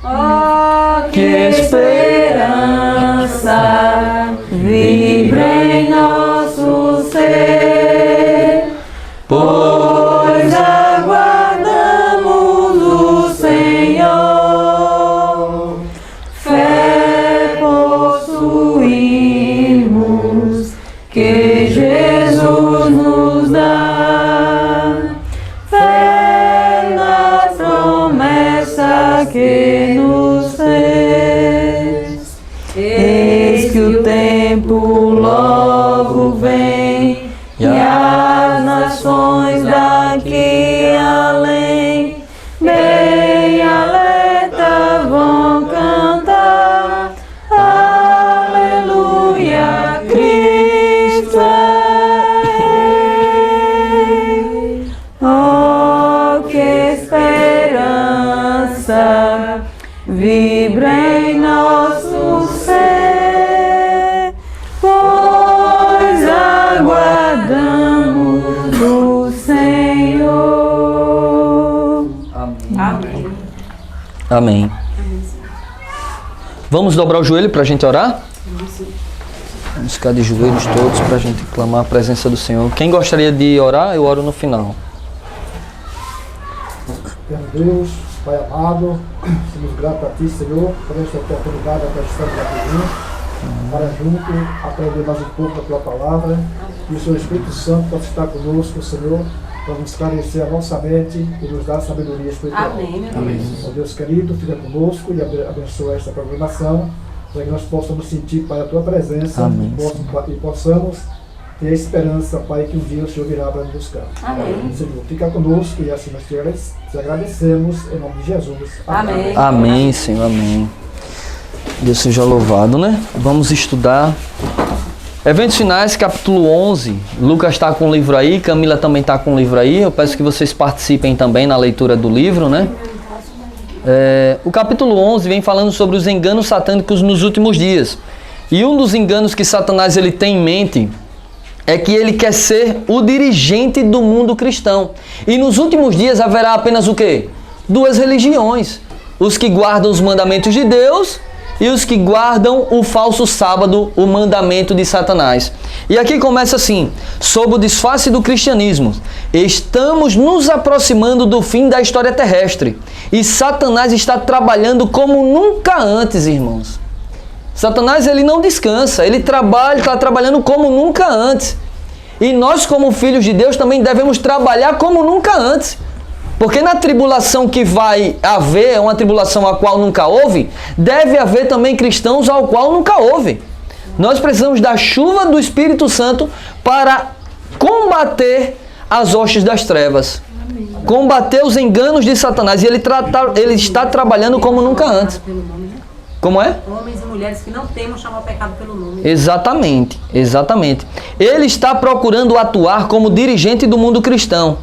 Oh, que esperança vibra em nosso ser, pois aguardamos o Senhor. Fé possuímos que Jesus nos dá, fé na promessa que nos fez. Eis que o tempo logo vem e as nações daqui além bem alerta vão cantar. Aleluia, Cristo é. Oh, que esperança vibra em nosso ser, pois aguardamos o Senhor. Amém. Amém. Vamos dobrar o joelho para a gente orar? Vamos ficar de joelhos todos para a gente clamar a presença do Senhor. Quem gostaria de orar, eu oro no final. Eterno Deus, Pai amado, somos gratos a Ti, Senhor, por esta oportunidade que estamos aqui juntos, para junto aprender mais um pouco da Tua palavra, e o Seu Espírito Santo possa estar conosco, Senhor, para nos esclarecer a nossa mente e nos dar sabedoria espiritual. Amém. Ó Deus querido, fica conosco e abençoa esta programação, para que nós possamos sentir, Pai, a Tua presença. Amém. E possamos ter a esperança, Pai, que um dia o Senhor virá para nos buscar. Amém. Senhor, fica conosco e assim nós te agradecemos em nome de Jesus. Amém. Amém, Senhor, amém. Deus seja louvado, né? Vamos estudar Eventos Finais, capítulo 11. Lucas está com o livro aí, Camila também está com o livro aí. Eu peço que vocês participem também na leitura do livro, né? O capítulo 11 vem falando sobre os enganos satânicos nos últimos dias. E um dos enganos que Satanás ele tem em mente é que ele quer ser o dirigente do mundo cristão. E nos últimos dias haverá apenas o quê? Duas religiões. Os que guardam os mandamentos de Deus e os que guardam o falso sábado, o mandamento de Satanás. E aqui começa assim: sob o disfarce do cristianismo, estamos nos aproximando do fim da história terrestre. E Satanás está trabalhando como nunca antes, irmãos. Satanás ele não descansa, ele está trabalhando como nunca antes. E nós, como filhos de Deus, também devemos trabalhar como nunca antes. Porque na tribulação que vai haver, uma tribulação a qual nunca houve, deve haver também cristãos ao qual nunca houve. Nós precisamos da chuva do Espírito Santo para combater as hostes das trevas. Amém. Combater os enganos de Satanás. E ele está trabalhando como nunca antes. Como é? Homens e mulheres que não temam chamar o pecado pelo nome. Exatamente, exatamente. Ele está procurando atuar como dirigente do mundo cristão,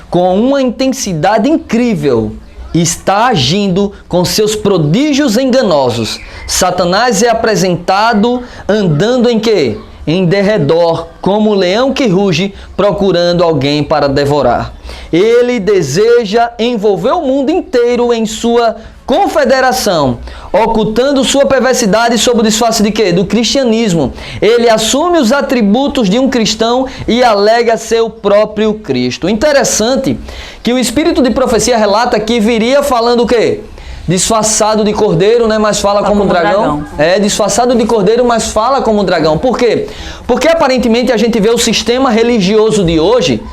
com uma intensidade incrível. Está agindo com seus prodígios enganosos. Satanás é apresentado andando em quê? Em derredor, como um leão que ruge, procurando alguém para devorar. Ele deseja envolver o mundo inteiro em sua confederação, ocultando sua perversidade sob o disfarce de quê? Do cristianismo. Ele assume os atributos de um cristão e alega ser o próprio Cristo. Interessante que o espírito de profecia relata que viria falando o quê? Disfarçado de cordeiro, né? Mas fala como dragão. Disfarçado de cordeiro, mas fala como dragão. Por quê? Porque aparentemente a gente vê o sistema religioso de hoje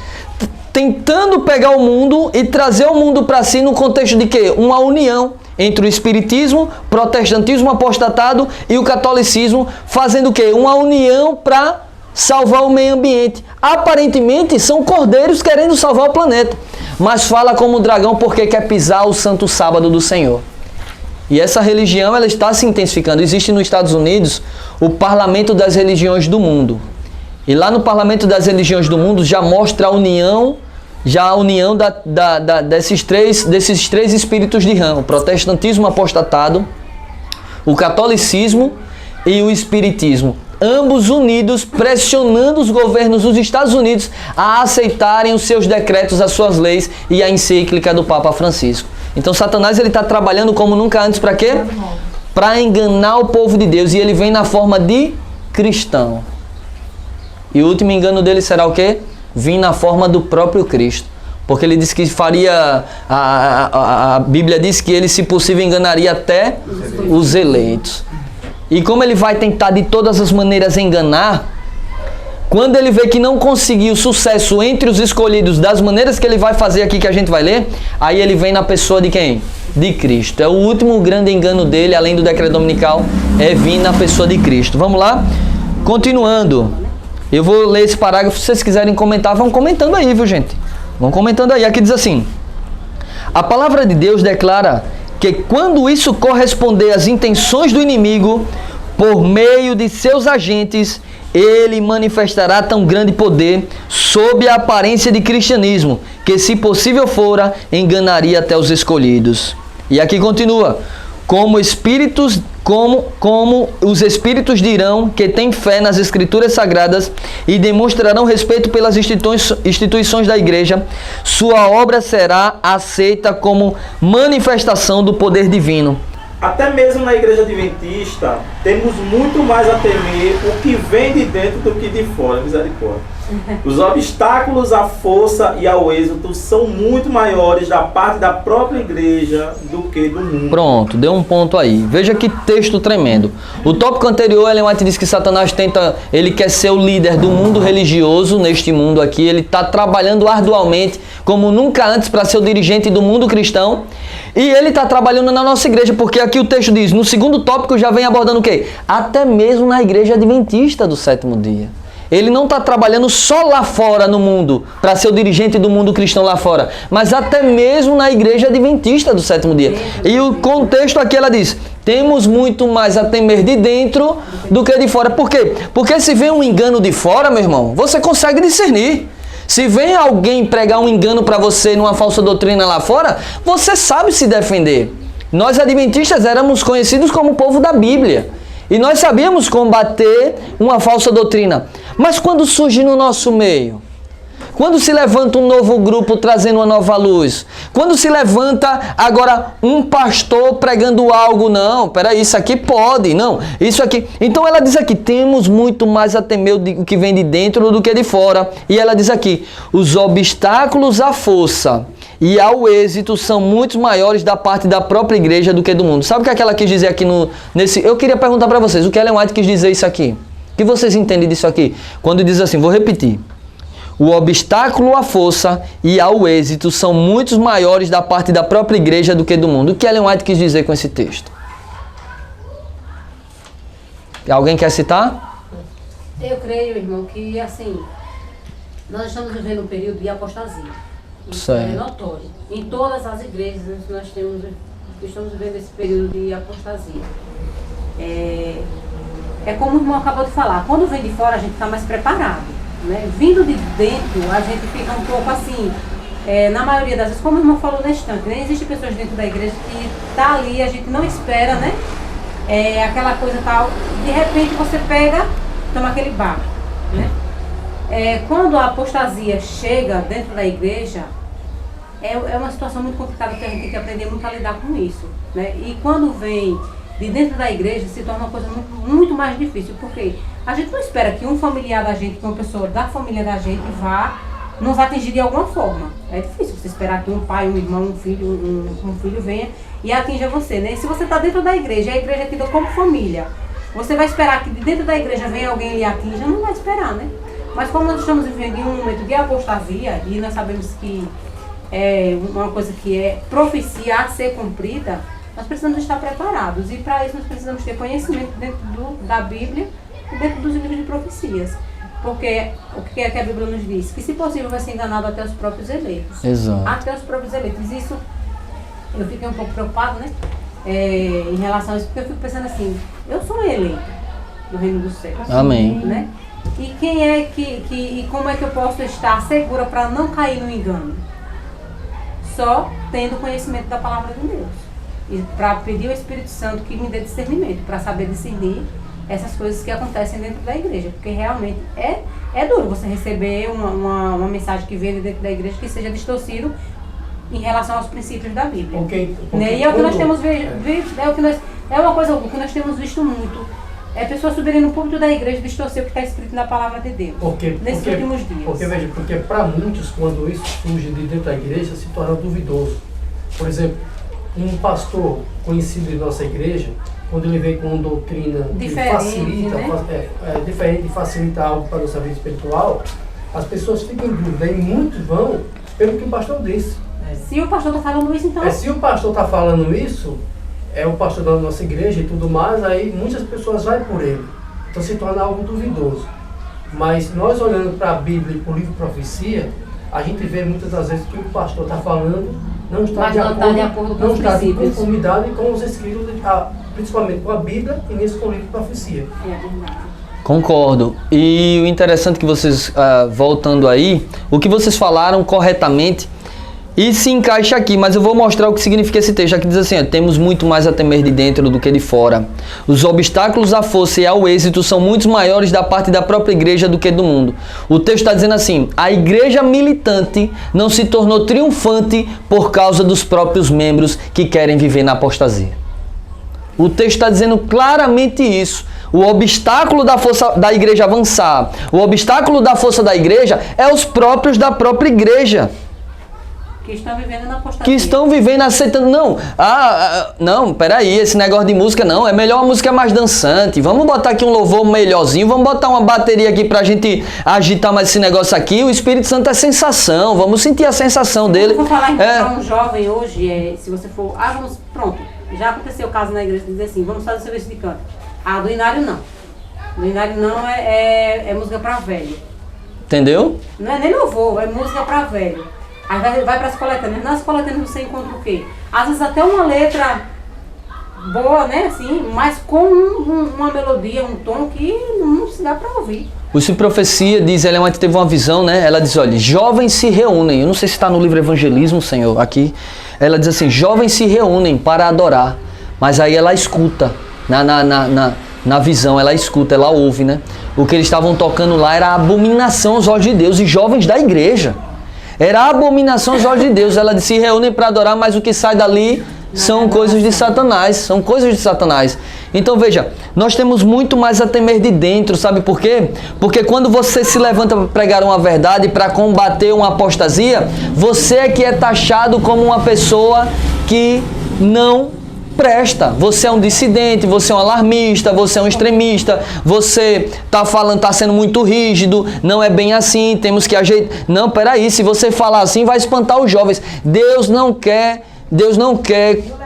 tentando pegar o mundo e trazer o mundo para si no contexto de quê? Uma união entre o espiritismo, protestantismo apostatado e o catolicismo, fazendo o quê? Uma união para salvar o meio ambiente. Aparentemente são cordeiros querendo salvar o planeta, mas fala como dragão porque quer pisar o santo sábado do Senhor. E essa religião ela está se intensificando. Existe nos Estados Unidos o Parlamento das Religiões do Mundo. E lá no Parlamento das Religiões do Mundo já mostra a união desses três espíritos de rã, o protestantismo apostatado, o catolicismo e o espiritismo, ambos unidos, pressionando os governos dos Estados Unidos a aceitarem os seus decretos, as suas leis e a encíclica do Papa Francisco. Então Satanás ele está trabalhando como nunca antes para quê? Para enganar o povo de Deus. E ele vem na forma de cristão. E o último engano dele será o quê? Vir na forma do próprio Cristo. Porque ele disse que faria... A Bíblia diz que ele, se possível, enganaria até os eleitos. E como ele vai tentar de todas as maneiras enganar, quando ele vê que não conseguiu sucesso entre os escolhidos das maneiras que ele vai fazer aqui, que a gente vai ler, aí ele vem na pessoa de quem? De Cristo. É o último grande engano dele, além do decreto dominical, é vir na pessoa de Cristo. Vamos lá? Continuando. Eu vou ler esse parágrafo, se vocês quiserem comentar, vão comentando aí, viu, gente? Vão comentando aí. Aqui diz assim: a palavra de Deus declara que quando isso corresponder às intenções do inimigo, por meio de seus agentes, ele manifestará tão grande poder sob a aparência de cristianismo, que, se possível fora, enganaria até os escolhidos. E aqui continua: como os espíritos dirão que têm fé nas escrituras sagradas e demonstrarão respeito pelas instituições da igreja, sua obra será aceita como manifestação do poder divino. Até mesmo na igreja adventista, temos muito mais a temer o que vem de dentro do que de fora, misericórdia. Os obstáculos à força e ao êxito são muito maiores da parte da própria igreja do que do mundo. Pronto, deu um ponto aí. Veja que texto tremendo. O tópico anterior, Ellen White disse que Satanás ele quer ser o líder do mundo religioso neste mundo aqui. Ele está trabalhando arduamente, como nunca antes, para ser o dirigente do mundo cristão. E ele está trabalhando na nossa igreja, porque aqui o texto diz, no segundo tópico já vem abordando o quê? Até mesmo na igreja adventista do sétimo dia. Ele não está trabalhando só lá fora no mundo, para ser o dirigente do mundo cristão lá fora, mas até mesmo na igreja adventista do sétimo dia. E o contexto aqui, ela diz, temos muito mais a temer de dentro do que de fora. Por quê? Porque se vem um engano de fora, meu irmão, você consegue discernir. Se vem alguém pregar um engano para você numa falsa doutrina lá fora, você sabe se defender. Nós adventistas éramos conhecidos como o povo da Bíblia. E nós sabíamos combater uma falsa doutrina. Mas quando surge no nosso meio, quando se levanta um novo grupo trazendo uma nova luz, quando se levanta agora um pastor pregando algo, não, peraí, isso aqui pode, não, isso aqui. Então ela diz aqui, temos muito mais a temer o que vem de dentro do que de fora. E ela diz aqui, os obstáculos à força e ao êxito são muito maiores da parte da própria igreja do que do mundo. Sabe o que ela quis dizer aqui nesse... Eu queria perguntar para vocês, o que Ellen White quis dizer isso aqui? O que vocês entendem disso aqui? Quando diz assim, vou repetir. O obstáculo à força e ao êxito são muito maiores da parte da própria igreja do que do mundo. O que Ellen White quis dizer com esse texto? Alguém quer citar? Eu creio, irmão, que assim, nós estamos vivendo um período de apostasia. Isso é notório. Em todas as igrejas nós estamos vivendo esse período de apostasia. É como o irmão acabou de falar, quando vem de fora a gente está mais preparado, né? Vindo de dentro a gente fica um pouco assim, na maioria das vezes, como o irmão falou na instante, né? Existem pessoas dentro da igreja que tá ali, a gente não espera, né? Aquela coisa tal, de repente você pega, toma aquele barco, né? Quando a apostasia chega dentro da igreja, é uma situação muito complicada que a gente tem que aprender muito a lidar com isso, né? E quando vem de dentro da igreja, se torna uma coisa muito, muito mais difícil, porque a gente não espera que um familiar da gente, que uma pessoa da família da gente vá nos atingir de alguma forma. É difícil você esperar que um pai, um irmão, um filho venha e atinja você, né? Se você está dentro da igreja, a igreja é tida como família, você vai esperar que de dentro da igreja venha alguém e lhe atinja? Não vai esperar, né? Mas como nós estamos vivendo em um momento de apostasia, e nós sabemos que é uma coisa que é profecia a ser cumprida, nós precisamos estar preparados. E para isso nós precisamos ter conhecimento dentro da Bíblia e dentro dos livros de profecias. Porque o que é que a Bíblia nos diz? Que, se possível, vai ser enganado até os próprios eleitos. Exato. Até os próprios eleitos. Isso, eu fiquei um pouco preocupado, né? Em relação a isso, porque eu fico pensando assim, eu sou um eleito do reino dos céus. Amém. Né? E quem é e como é que eu posso estar segura para não cair no engano? Só tendo conhecimento da palavra de Deus. E para pedir ao Espírito Santo que me dê discernimento, para saber discernir essas coisas que acontecem dentro da igreja. Porque realmente é duro você receber uma mensagem que vem dentro da igreja que seja distorcido em relação aos princípios da Bíblia. Porque E é o que nós temos visto, é uma coisa que nós temos visto muito. É pessoas subirem no púlpito da igreja e distorcer o que está escrito na palavra de Deus. Nesses últimos dias. Porque para muitos, quando isso surge de dentro da igreja, se torna duvidoso. Por exemplo, um pastor conhecido de nossa igreja, quando ele vem com uma doutrina diferente, que facilita, né? diferente e facilita algo para a nossa vida espiritual, as pessoas ficam em dúvida e muitos vão pelo que o pastor disse. Se o pastor está falando isso, então... Se o pastor está falando isso, é o pastor da nossa igreja e tudo mais, aí muitas pessoas vão por ele. Então se torna algo duvidoso. Mas nós olhando para a Bíblia e para o livro de profecia, a gente vê muitas das vezes que o pastor está falando não está de acordo com os princípios, de conformidade com os escritos, principalmente com a Bíblia e nesse com o livro de profecia. É verdade. Concordo. E o interessante que vocês, voltando aí, o que vocês falaram corretamente, e se encaixa aqui, mas eu vou mostrar o que significa esse texto. Aqui diz assim, temos muito mais a temer de dentro do que de fora. Os obstáculos à força e ao êxito são muito maiores da parte da própria igreja do que do mundo. O texto está dizendo assim, a igreja militante não se tornou triunfante por causa dos próprios membros que querem viver na apostasia. O texto está dizendo claramente isso. O obstáculo da força da igreja avançar, o obstáculo da força da igreja é os próprios da própria igreja. Que estão vivendo na apostasia. Que estão vivendo, aceitando. Não, peraí, esse negócio de música não. É melhor uma música mais dançante. Vamos botar aqui um louvor melhorzinho. Vamos botar uma bateria aqui pra gente agitar mais esse negócio aqui. O Espírito Santo é sensação. Vamos sentir a sensação dele. Eu vou falar para um jovem hoje, se você for. Pronto. Já aconteceu o caso na igreja de dizer assim: vamos fazer o serviço de canto. Do Inário não. Do Inário não é música pra velho. Entendeu? Não é nem louvor, é música pra velho. Aí vai para as coletâneas. Nas coletâneas você encontra o quê? Às vezes até uma letra boa, né? Assim, mas com uma melodia, um tom que não se dá para ouvir. O Sim Profecia diz, ela teve uma visão, né? Ela diz, olha, jovens se reúnem. Eu não sei se está no livro Evangelismo, Senhor, aqui. Ela diz assim, jovens se reúnem para adorar. Mas aí ela escuta, na visão, ela escuta, ela ouve, né? O que eles estavam tocando lá era abominação aos olhos de Deus e jovens da igreja. Era abominação aos olhos de Deus. Ela se reúne para adorar, mas o que sai dali são coisas de Satanás. São coisas de Satanás. Então veja, nós temos muito mais a temer de dentro, sabe por quê? Porque quando você se levanta para pregar uma verdade, para combater uma apostasia, você é que é taxado como uma pessoa que não presta. Você é um dissidente, você é um alarmista, você é um extremista, você está sendo muito rígido, não é bem assim, temos que ajeitar. Não, peraí, se você falar assim vai espantar os jovens. Deus não quer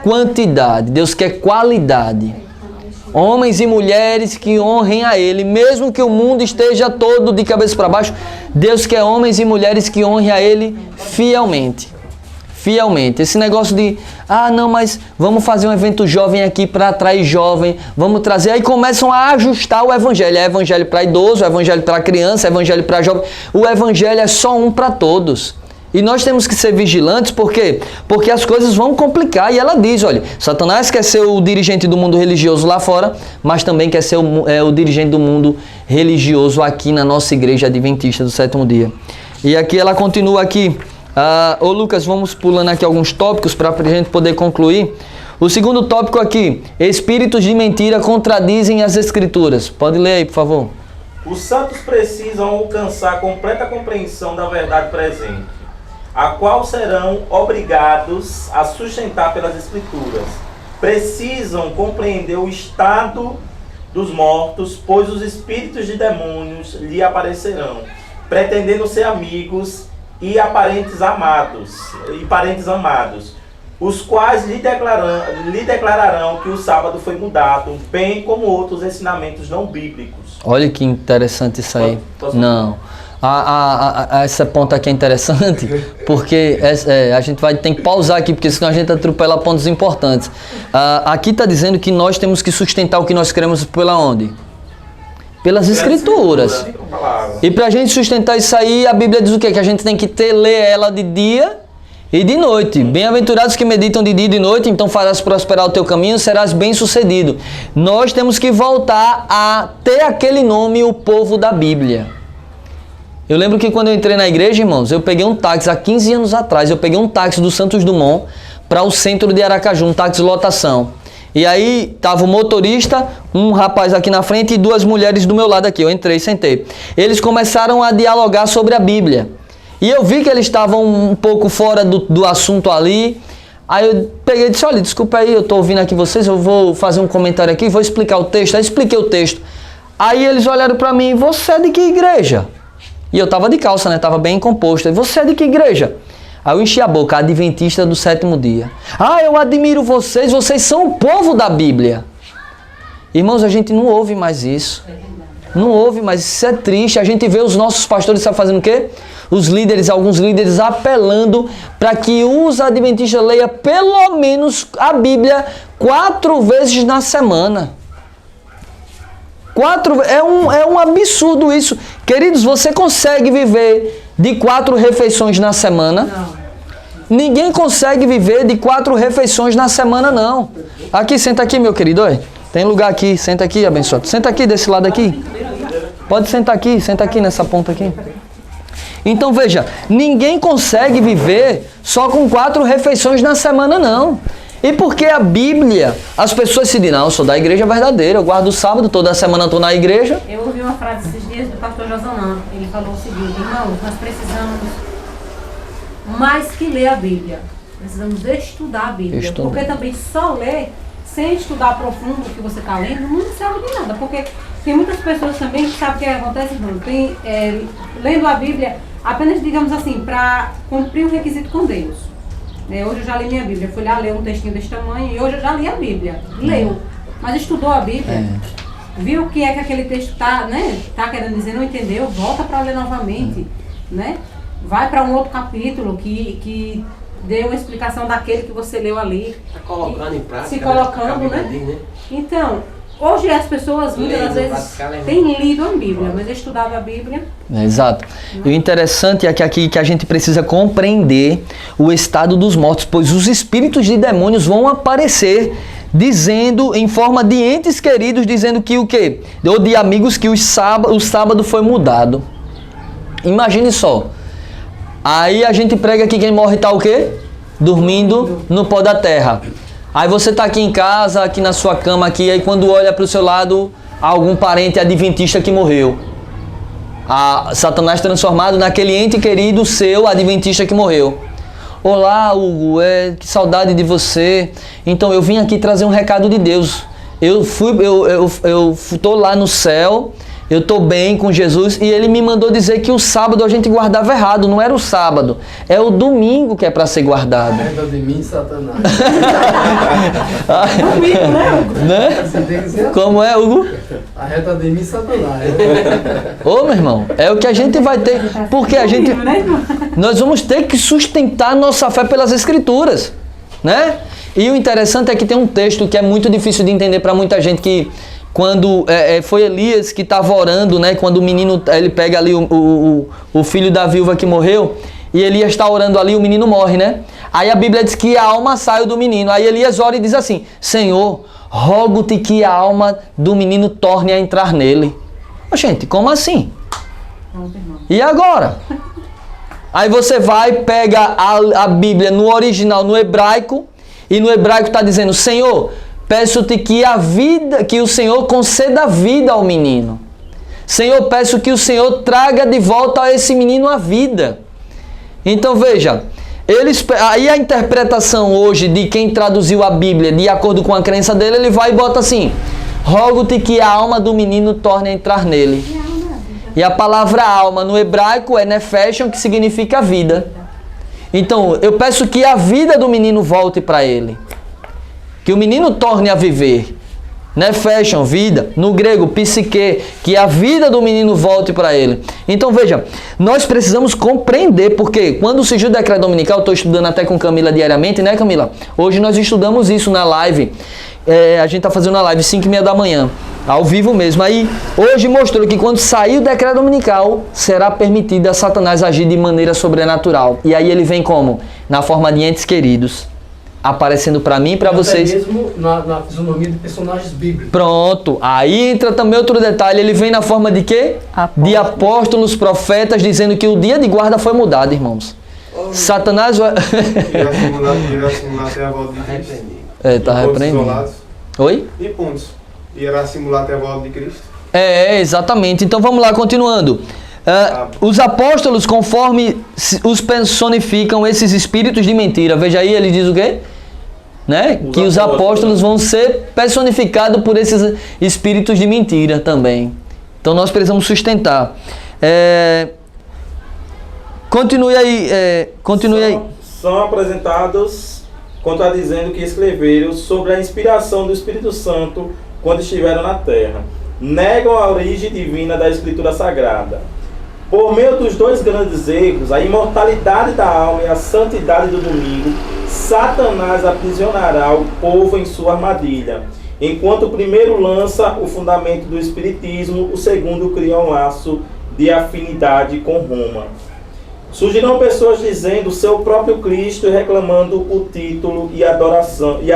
quantidade, Deus quer qualidade. Homens e mulheres que honrem a Ele, mesmo que o mundo esteja todo de cabeça para baixo, Deus quer homens e mulheres que honrem a Ele fielmente. Fielmente. Esse negócio de, não, mas vamos fazer um evento jovem aqui para atrair jovem, vamos trazer, aí começam a ajustar o evangelho. É evangelho para idoso, é evangelho para criança, é evangelho para jovem. O evangelho é só um para todos. E nós temos que ser vigilantes, por quê? Porque as coisas vão complicar. E ela diz, olha, Satanás quer ser o dirigente do mundo religioso lá fora, mas também quer ser o dirigente do mundo religioso aqui na nossa igreja adventista do sétimo dia. E aqui ela continua aqui. Ô Lucas, vamos pulando aqui alguns tópicos para a gente poder concluir. O segundo tópico aqui, espíritos de mentira contradizem as escrituras. Pode ler aí, por favor. Os santos precisam alcançar completa compreensão da verdade presente, a qual serão obrigados a sustentar pelas escrituras. Precisam compreender o estado dos mortos, pois os espíritos de demônios lhe aparecerão, pretendendo ser amigos e parentes amados, os quais lhe declararão que o sábado foi mudado, bem como outros ensinamentos não bíblicos. Olha que interessante isso aí. Não. Essa ponta aqui é interessante, porque a gente tem que pausar aqui, porque senão a gente atropela pontos importantes. Aqui está dizendo que nós temos que sustentar o que nós queremos pela onde? Pelas escrituras. E para a gente sustentar isso aí, a Bíblia diz o quê? Que a gente tem que ler ela de dia e de noite. Bem-aventurados que meditam de dia e de noite, então farás prosperar o teu caminho, serás bem-sucedido. Nós temos que voltar a ter aquele nome, o povo da Bíblia. Eu lembro que quando eu entrei na igreja, irmãos, eu peguei um táxi, há 15 anos atrás, eu peguei um táxi do Santos Dumont para o centro de Aracaju, um táxi lotação. E aí tava o motorista, um rapaz aqui na frente e duas mulheres do meu lado aqui. Eu entrei, sentei. Eles começaram a dialogar sobre a Bíblia. E eu vi que eles estavam um pouco fora do assunto ali. Aí eu peguei e disse, olha, desculpa aí, eu estou ouvindo aqui vocês, eu vou fazer um comentário aqui, vou explicar o texto. Aí expliquei o texto. Aí eles olharam para mim, você é de que igreja? E eu tava de calça, né? Tava bem composto. Aí, você é de que igreja? Aí eu enchi a boca, Adventista do Sétimo Dia. Ah, eu admiro vocês, vocês são o povo da Bíblia. Irmãos, a gente não ouve mais isso. Não ouve mais, isso é triste. A gente vê os nossos pastores, sabe fazendo o quê? Os líderes, alguns líderes apelando para que os adventistas leiam pelo menos a Bíblia 4 vezes na semana. 4, é um absurdo isso. Queridos, você consegue viver de 4 refeições na semana? Não. Ninguém consegue viver de 4 refeições na semana, não. Aqui, senta aqui, meu querido. Oi. Tem lugar aqui. Senta aqui, abençoado. Senta aqui desse lado aqui. Pode sentar aqui. Senta aqui nessa ponta aqui. Então, veja. Ninguém consegue viver só com 4 refeições na semana, não. E porque a Bíblia, as pessoas se dizem, não, eu sou da igreja verdadeira, eu guardo o sábado, toda semana estou na igreja. Eu ouvi uma frase esses dias do pastor Josanã. Ele falou o seguinte, irmãos, nós precisamos mais que ler a Bíblia. Precisamos estudar a Bíblia. Porque também só ler, sem estudar profundo o que você está lendo, não serve de nada. Porque tem muitas pessoas também que sabem o que acontece, irmão. Tem, lendo a Bíblia apenas, digamos assim, para cumprir um requisito com Deus. Hoje eu já li minha Bíblia, fui lá ler um textinho desse tamanho e hoje eu já li a Bíblia. Leu, mas estudou a Bíblia, viu o que é que aquele texto está, né, tá querendo dizer, não entendeu, volta para ler novamente, né? Vai para um outro capítulo que dê uma explicação daquele que você leu ali. Está colocando em prática. Se colocando, né? Diz, né? Então, hoje as pessoas muitas das vezes têm lido a Bíblia, mas estudava a Bíblia. Exato. E o interessante é que aqui que a gente precisa compreender o estado dos mortos, pois os espíritos de demônios vão aparecer dizendo, em forma de entes queridos, dizendo que o quê? Ou de amigos que o sábado foi mudado. Imagine só. Aí a gente prega que quem morre está o quê? Dormindo no pó da terra. Aí você está aqui em casa, aqui na sua cama, aqui, aí quando olha para o seu lado, algum parente adventista que morreu. Satanás transformado naquele ente querido seu adventista que morreu. Olá, Hugo, que saudade de você. Então eu vim aqui trazer um recado de Deus. Eu estou lá no céu, eu estou bem com Jesus e ele me mandou dizer que o sábado a gente guardava errado, não era o sábado, é o domingo que é para ser guardado. Arreda de mim, Satanás. Domingo, né, Hugo? Né? Você tem que ser assim. Como é, Hugo? Arreda de mim, Satanás. Ô, meu irmão, é o que a gente vai ter, porque a gente, nós vamos ter que sustentar nossa fé pelas Escrituras, né? E o interessante é que tem um texto que é muito difícil de entender para muita gente, que quando foi Elias que estava orando, né? Quando o menino, ele pega ali o filho da viúva que morreu, e Elias está orando ali, o menino morre, né? Aí a Bíblia diz que a alma saiu do menino. Aí Elias ora e diz assim, Senhor, rogo-te que a alma do menino torne a entrar nele. Gente, como assim? E agora? Aí você vai, pega a Bíblia no original, no hebraico, e no hebraico está dizendo, Senhor, peço-te que o Senhor conceda vida ao menino. Senhor, peço que o Senhor traga de volta a esse menino a vida. Então veja, aí a interpretação hoje de quem traduziu a Bíblia, de acordo com a crença dele, ele vai e bota assim, rogo-te que a alma do menino torne a entrar nele. E a palavra alma no hebraico é nefeshon, que significa vida. Então, eu peço que a vida do menino volte para ele. Que o menino torne a viver. Nefeshon, vida. No grego, psique, que a vida do menino volte para ele. Então, veja, nós precisamos compreender, porque quando surgiu o decreto dominical, eu estou estudando até com Camila diariamente, né, Camila? Hoje nós estudamos isso na live. A gente está fazendo uma live 5h30 da manhã, ao vivo mesmo. Aí, hoje mostrou que quando sair o decreto dominical, será permitido a Satanás agir de maneira sobrenatural. E aí ele vem como? Na forma de entes queridos. aparecendo para mim e para vocês. Até mesmo na fisionomia de personagens bíblicos. Pronto, aí entra também outro detalhe, ele vem na forma de quê? De apóstolos, profetas, dizendo que o dia de guarda foi mudado, irmãos. Satanás vai... Irá simular até a volta de Cristo. Tá repreendido. Oi? E pontos. Irá simular até a volta de Cristo. Exatamente. Então vamos lá, continuando. Os apóstolos, conforme os personificam esses espíritos de mentira. Veja aí, ele diz o quê? Né? Que os apóstolos vão ser personificados por esses espíritos de mentira também. Então nós precisamos sustentar. Continue aí. São apresentados contradizendo o que escreveram sobre a inspiração do Espírito Santo quando estiveram na terra. Negam a origem divina da Escritura Sagrada. Por meio dos dois grandes erros, a imortalidade da alma e a santidade do domingo, Satanás aprisionará o povo em sua armadilha. Enquanto o primeiro lança o fundamento do Espiritismo, o segundo cria um laço de afinidade com Roma. Surgirão pessoas dizendo seu próprio Cristo e reclamando o título e a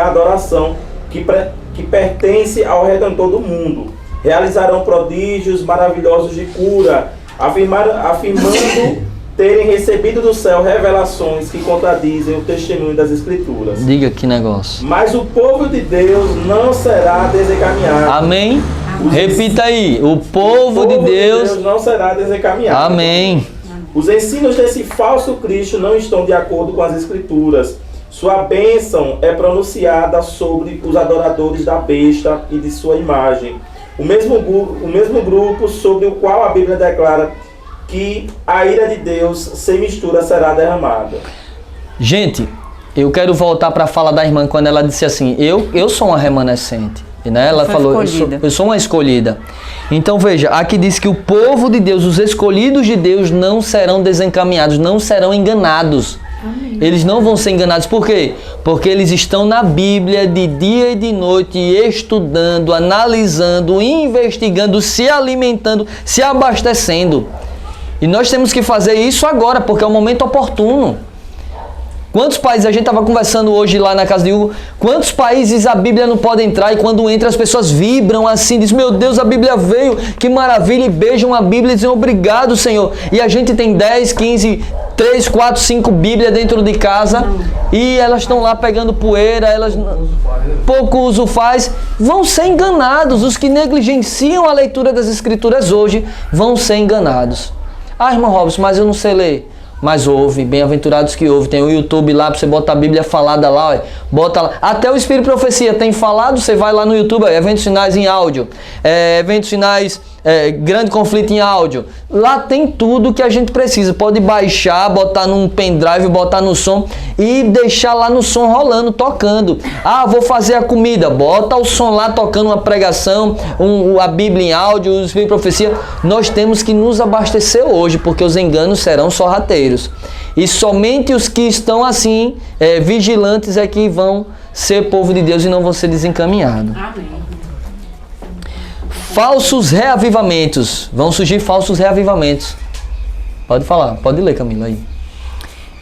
adoração que pertence ao Redentor do mundo. Realizarão prodígios maravilhosos de cura, afirmando terem recebido do céu revelações que contradizem o testemunho das Escrituras. Diga que negócio. Mas o povo de Deus não será desencaminhado. Amém? Repita aí. O povo de Deus não será desencaminhado. Amém. Os ensinos desse falso Cristo não estão de acordo com as Escrituras. Sua bênção é pronunciada sobre os adoradores da besta e de sua imagem. O mesmo grupo sobre o qual a Bíblia declara que a ira de Deus sem mistura será derramada. Gente, eu quero voltar para a fala da irmã quando ela disse assim, eu sou uma remanescente. Né? Ela falou, eu sou uma escolhida. Então veja, aqui diz que o povo de Deus, os escolhidos de Deus não serão desencaminhados, não serão enganados. Amém. Eles não vão ser enganados. Por quê? Porque eles estão na Bíblia de dia e de noite estudando, analisando, investigando, se alimentando, se abastecendo. E nós temos que fazer isso agora, porque é o momento oportuno. Quantos países, a gente estava conversando hoje lá na casa de Hugo, quantos países a Bíblia não pode entrar e quando entra as pessoas vibram assim, dizem, meu Deus, a Bíblia veio, que maravilha, e beijam a Bíblia e dizem, obrigado, Senhor. E a gente tem 10, 15, 3, 4, 5 Bíblias dentro de casa e elas estão lá pegando poeira, elas pouco uso faz, vão ser enganados. Os que negligenciam a leitura das Escrituras hoje vão ser enganados. Ah, irmão Robson, mas eu não sei ler. Mas ouve, bem-aventurados que ouve. Tem o YouTube lá pra você botar a Bíblia falada lá, ó, bota lá. Até o Espírito Profecia tem falado, você vai lá no YouTube, ó, eventos finais em áudio, eventos finais, grande conflito em áudio. Lá tem tudo que a gente precisa. Pode baixar, botar num pendrive, botar no som e deixar lá no som rolando, tocando. Ah, vou fazer a comida, bota o som lá tocando uma pregação, a Bíblia em áudio, o Espírito Profecia. Nós temos que nos abastecer hoje, porque os enganos serão sorrateiros. E somente os que estão assim, vigilantes, é que vão ser povo de Deus e não vão ser desencaminhados. Amém. Falsos reavivamentos. Vão surgir falsos reavivamentos. Pode falar, pode ler, Camila, aí.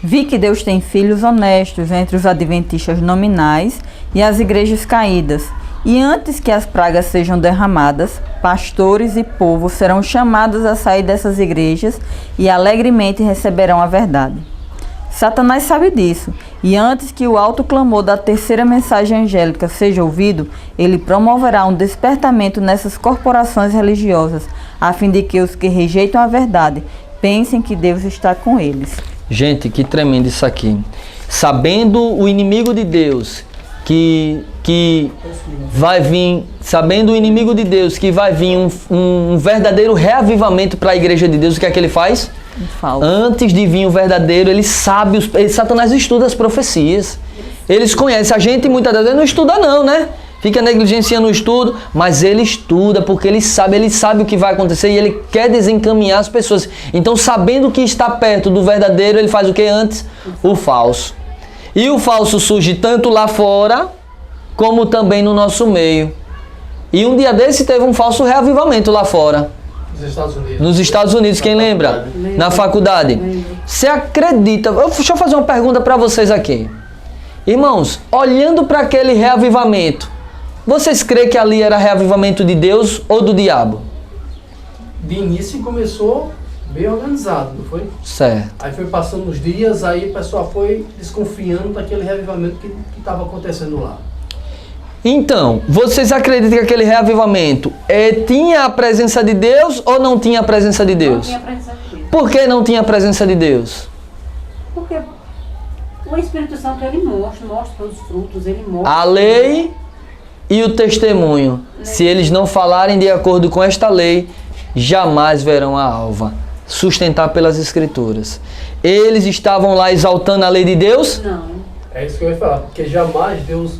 Vi que Deus tem filhos honestos entre os adventistas nominais e as igrejas caídas. E antes que as pragas sejam derramadas, pastores e povo serão chamados a sair dessas igrejas e alegremente receberão a verdade. Satanás sabe disso, e antes que o alto clamor da terceira mensagem angélica seja ouvido, ele promoverá um despertamento nessas corporações religiosas, a fim de que os que rejeitam a verdade pensem que Deus está com eles. Gente, que tremendo isso aqui. Sabendo o inimigo de Deus que vai vir, sabendo o inimigo de Deus que vai vir um verdadeiro reavivamento para a igreja de Deus, o que é que ele faz? Antes de vir o verdadeiro, ele sabe, Satanás estuda as profecias. Eles conhecem, a gente muitas das vezes não estuda não, né? Fica negligenciando o estudo, mas ele estuda porque ele sabe o que vai acontecer e ele quer desencaminhar as pessoas. Então, sabendo que está perto do verdadeiro, ele faz o que antes? O falso. E o falso surge tanto lá fora, como também no nosso meio. E um dia desse teve um falso reavivamento lá fora. Nos Estados Unidos, quem lembra? Na faculdade. Você acredita? Deixa eu fazer uma pergunta para vocês aqui. Irmãos, olhando para aquele reavivamento, vocês creem que ali era reavivamento de Deus ou do diabo? De início começou bem organizado, não foi? Certo. Aí foi passando os dias, aí o pessoal foi desconfiando daquele reavivamento que estava acontecendo lá. Então, vocês acreditam que aquele reavivamento tinha a presença de Deus ou não tinha a presença de Não Deus? tinha presença de Deus. Por que não tinha a presença de Deus? Porque o Espírito Santo, ele mostra os frutos, ele mostra... A lei e o testemunho. Se eles não falarem de acordo com esta lei, jamais verão a alva. Sustentar pelas Escrituras. Eles estavam lá exaltando a lei de Deus? Não. É isso que eu ia falar, porque jamais Deus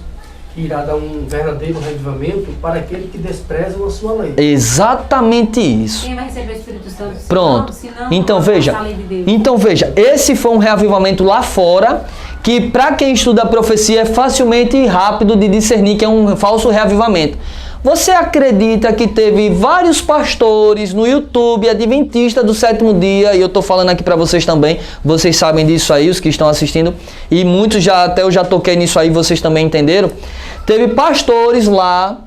irá dar um verdadeiro revivamento para aquele que despreza a sua lei. Exatamente isso. Quem vai receber o Espírito Santo? Pronto. Se não, Então veja, a lei de Deus. então veja, esse foi um reavivamento lá fora, que para quem estuda a profecia é facilmente e rápido de discernir que é um falso reavivamento. Você acredita que teve vários pastores no YouTube, adventista do sétimo dia, e eu estou falando aqui para vocês também, vocês sabem disso aí, os que estão assistindo, e muitos até eu já toquei nisso aí, vocês também entenderam. Teve pastores lá,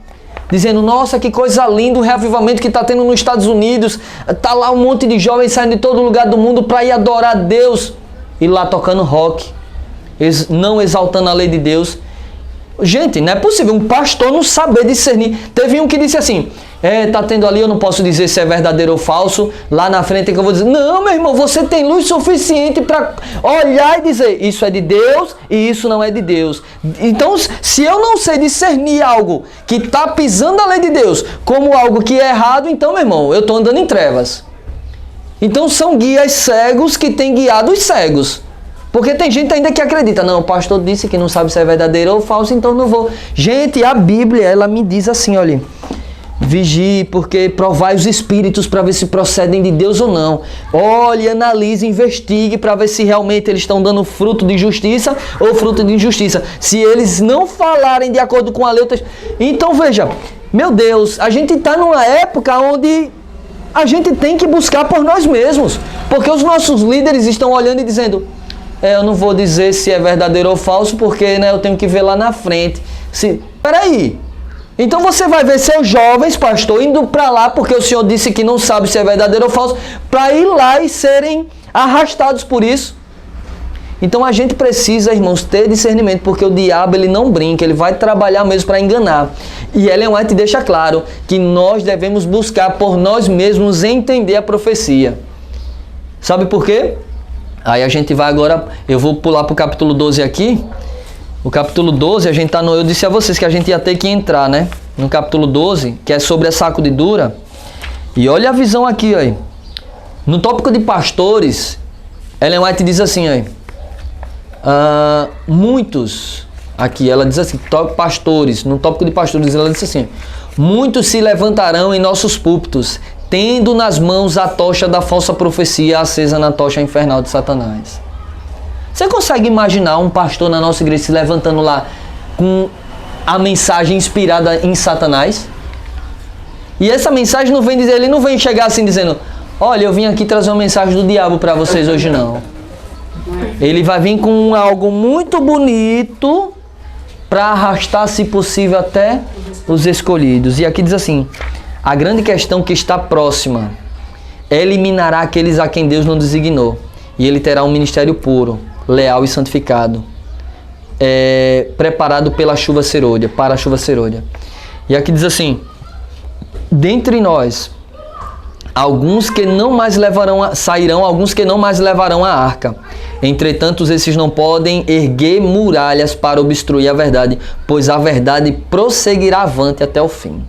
dizendo, nossa, que coisa linda o reavivamento que está tendo nos Estados Unidos, tá lá um monte de jovens saindo de todo lugar do mundo para ir adorar a Deus, e lá tocando rock, não exaltando a lei de Deus. Gente, não é possível um pastor não saber discernir. Teve um que disse assim, tá tendo ali, eu não posso dizer se é verdadeiro ou falso, lá na frente é que eu vou dizer, não, meu irmão, você tem luz suficiente para olhar e dizer, isso é de Deus e isso não é de Deus. Então, se eu não sei discernir algo que está pisando a lei de Deus como algo que é errado, então, meu irmão, eu estou andando em trevas. Então, são guias cegos que têm guiado os cegos. Porque tem gente ainda que acredita, não, o pastor disse que não sabe se é verdadeiro ou falso, então não vou. Gente, a Bíblia, ela me diz assim, olha, vigie, porque provai os espíritos para ver se procedem de Deus ou não. Olhe, analise, investigue para ver se realmente eles estão dando fruto de justiça ou fruto de injustiça. Se eles não falarem de acordo com a lei, então veja, meu Deus, a gente está numa época onde a gente tem que buscar por nós mesmos, porque os nossos líderes estão olhando e dizendo, eu não vou dizer se é verdadeiro ou falso, porque né, eu tenho que ver lá na frente. Peraí. Então você vai ver seus jovens, pastor, indo para lá, porque o senhor disse que não sabe se é verdadeiro ou falso, para ir lá e serem arrastados por isso. Então a gente precisa, irmãos, ter discernimento, porque o diabo ele não brinca, ele vai trabalhar mesmo para enganar. E Ellen White deixa claro que nós devemos buscar por nós mesmos entender a profecia. Sabe por quê? Aí a gente vai agora, eu vou pular para o capítulo 12 aqui. O capítulo 12, a gente tá no... Eu disse a vocês que a gente ia ter que entrar, né? No capítulo 12, que é sobre a sacudidura. E olha a visão aqui, aí. No tópico de pastores, Ellen White diz assim, aí. Muitos, aqui ela diz assim, pastores, no tópico de pastores, ela diz assim, muitos se levantarão em nossos púlpitos, tendo nas mãos a tocha da falsa profecia acesa na tocha infernal de Satanás. Você consegue imaginar um pastor na nossa igreja se levantando lá com a mensagem inspirada em Satanás? E essa mensagem não vem dizer, ele não vem chegar assim dizendo, olha, eu vim aqui trazer uma mensagem do diabo para vocês hoje não. Ele vai vir com algo muito bonito para arrastar, se possível, até os escolhidos. E aqui diz assim, a grande questão que está próxima eliminará aqueles a quem Deus não designou. E ele terá um ministério puro, leal e santificado, preparado pela chuva serôdia, para a chuva serôdia. E aqui diz assim, dentre nós, alguns que não mais sairão, alguns que não mais levarão a arca. Entretanto, esses não podem erguer muralhas para obstruir a verdade, pois a verdade prosseguirá avante até o fim.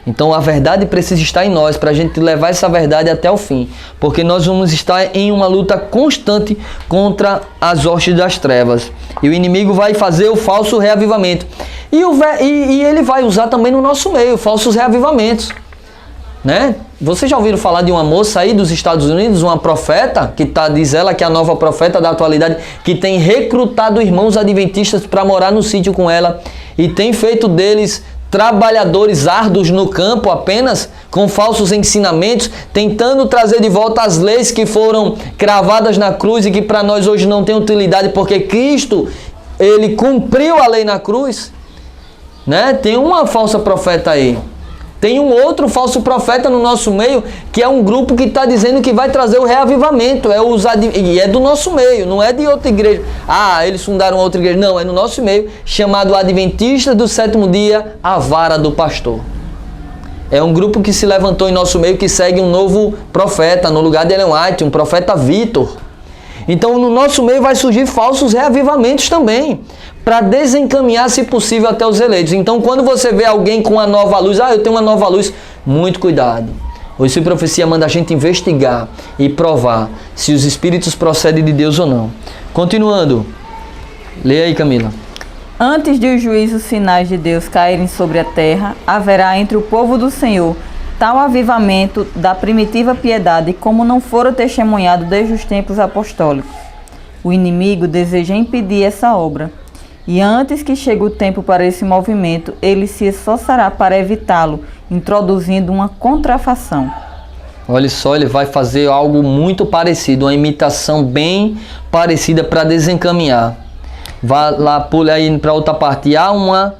Então a verdade precisa estar em nós para a gente levar essa verdade até o fim, porque nós vamos estar em uma luta constante contra as hostes das trevas, e o inimigo vai fazer o falso reavivamento, e ele vai usar também no nosso meio falsos reavivamentos, né? Vocês já ouviram falar de uma moça aí dos Estados Unidos, uma profeta, que diz ela que é a nova profeta da atualidade, que tem recrutado irmãos adventistas para morar no sítio com ela, e tem feito deles trabalhadores árduos no campo apenas, com falsos ensinamentos, tentando trazer de volta as leis que foram cravadas na cruz e que para nós hoje não tem utilidade, porque Cristo ele cumpriu a lei na cruz, né? Tem uma falsa profeta aí. Tem um outro falso profeta no nosso meio, que é um grupo que está dizendo que vai trazer o reavivamento. E é do nosso meio, não é de outra igreja. Ah, eles fundaram outra igreja. Não, é no nosso meio, chamado Adventista do Sétimo Dia, a Vara do Pastor. É um grupo que se levantou em nosso meio, que segue um novo profeta, no lugar de Ellen White, um profeta Vitor. Então, no nosso meio vai surgir falsos reavivamentos também, para desencaminhar, se possível, até os eleitos. Então, quando você vê alguém com uma nova luz, eu tenho uma nova luz, muito cuidado. O Espírito de Profecia manda a gente investigar e provar se os espíritos procedem de Deus ou não. Continuando. Leia aí, Camila. Antes de os juízos finais de Deus caírem sobre a terra, haverá entre o povo do Senhor tal avivamento da primitiva piedade como não fora testemunhado desde os tempos apostólicos. O inimigo deseja impedir essa obra. E antes que chegue o tempo para esse movimento, ele se esforçará para evitá-lo, introduzindo uma contrafação. Olha só, ele vai fazer algo muito parecido, uma imitação bem parecida para desencaminhar. Vá lá, pula aí para outra parte. Há uma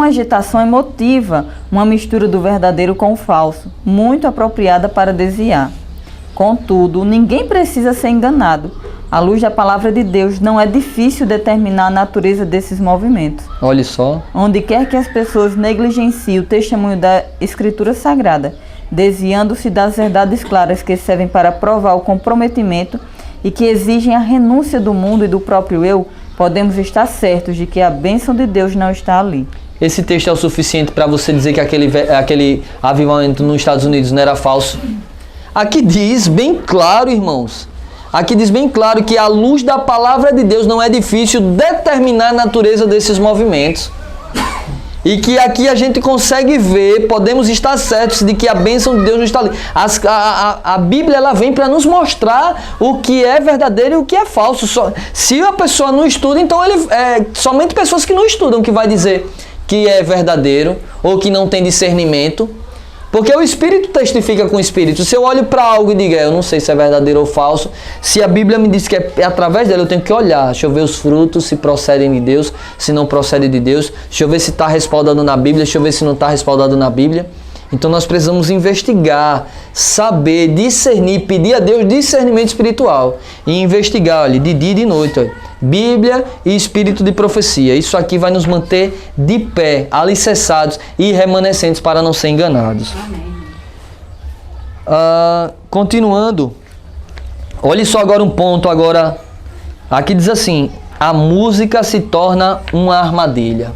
agitação emotiva, uma mistura do verdadeiro com o falso, muito apropriada para desviar. Contudo, ninguém precisa ser enganado. À luz da palavra de Deus, não é difícil determinar a natureza desses movimentos. Olha só. Onde quer que as pessoas negligenciem o testemunho da Escritura Sagrada, desviando-se das verdades claras que servem para provar o comprometimento e que exigem a renúncia do mundo e do próprio eu, podemos estar certos de que a bênção de Deus não está ali. Esse texto é o suficiente para você dizer que aquele avivamento nos Estados Unidos não era falso? Aqui diz bem claro, irmãos. Aqui diz bem claro que à luz da palavra de Deus não é difícil determinar a natureza desses movimentos. E que aqui a gente consegue ver, podemos estar certos de que a bênção de Deus não está ali. A Bíblia ela vem para nos mostrar o que é verdadeiro e o que é falso. Se a pessoa não estuda, então somente pessoas que não estudam que vai dizer que é verdadeiro ou que não tem discernimento. Porque o Espírito testifica com o Espírito. Se eu olho para algo e digo, eu não sei se é verdadeiro ou falso, se a Bíblia me diz que é através dela, eu tenho que olhar. Deixa eu ver os frutos, se procedem de Deus, se não procedem de Deus. Deixa eu ver se está respaldado na Bíblia, deixa eu ver se não está respaldado na Bíblia. Então nós precisamos investigar, saber, discernir, pedir a Deus discernimento espiritual. E investigar, olha, de dia e de noite, olha. Bíblia e Espírito de Profecia. Isso aqui vai nos manter de pé, alicerçados e remanescentes para não ser enganados. Continuando. Olhe só agora um ponto. Agora, aqui diz assim, a música se torna uma armadilha.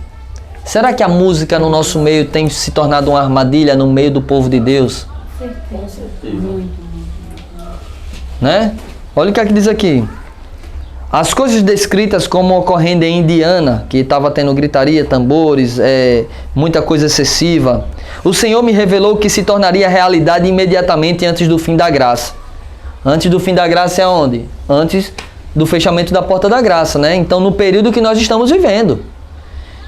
Será que a música no nosso meio tem se tornado uma armadilha no meio do povo de Deus? Com certeza. Né? Olha o que aqui diz aqui. As coisas descritas como ocorrendo em Indiana, que estava tendo gritaria, tambores, muita coisa excessiva, o Senhor me revelou que se tornaria realidade imediatamente antes do fim da graça. Antes do fim da graça é onde? Antes do fechamento da porta da graça, né? Então, no período que nós estamos vivendo.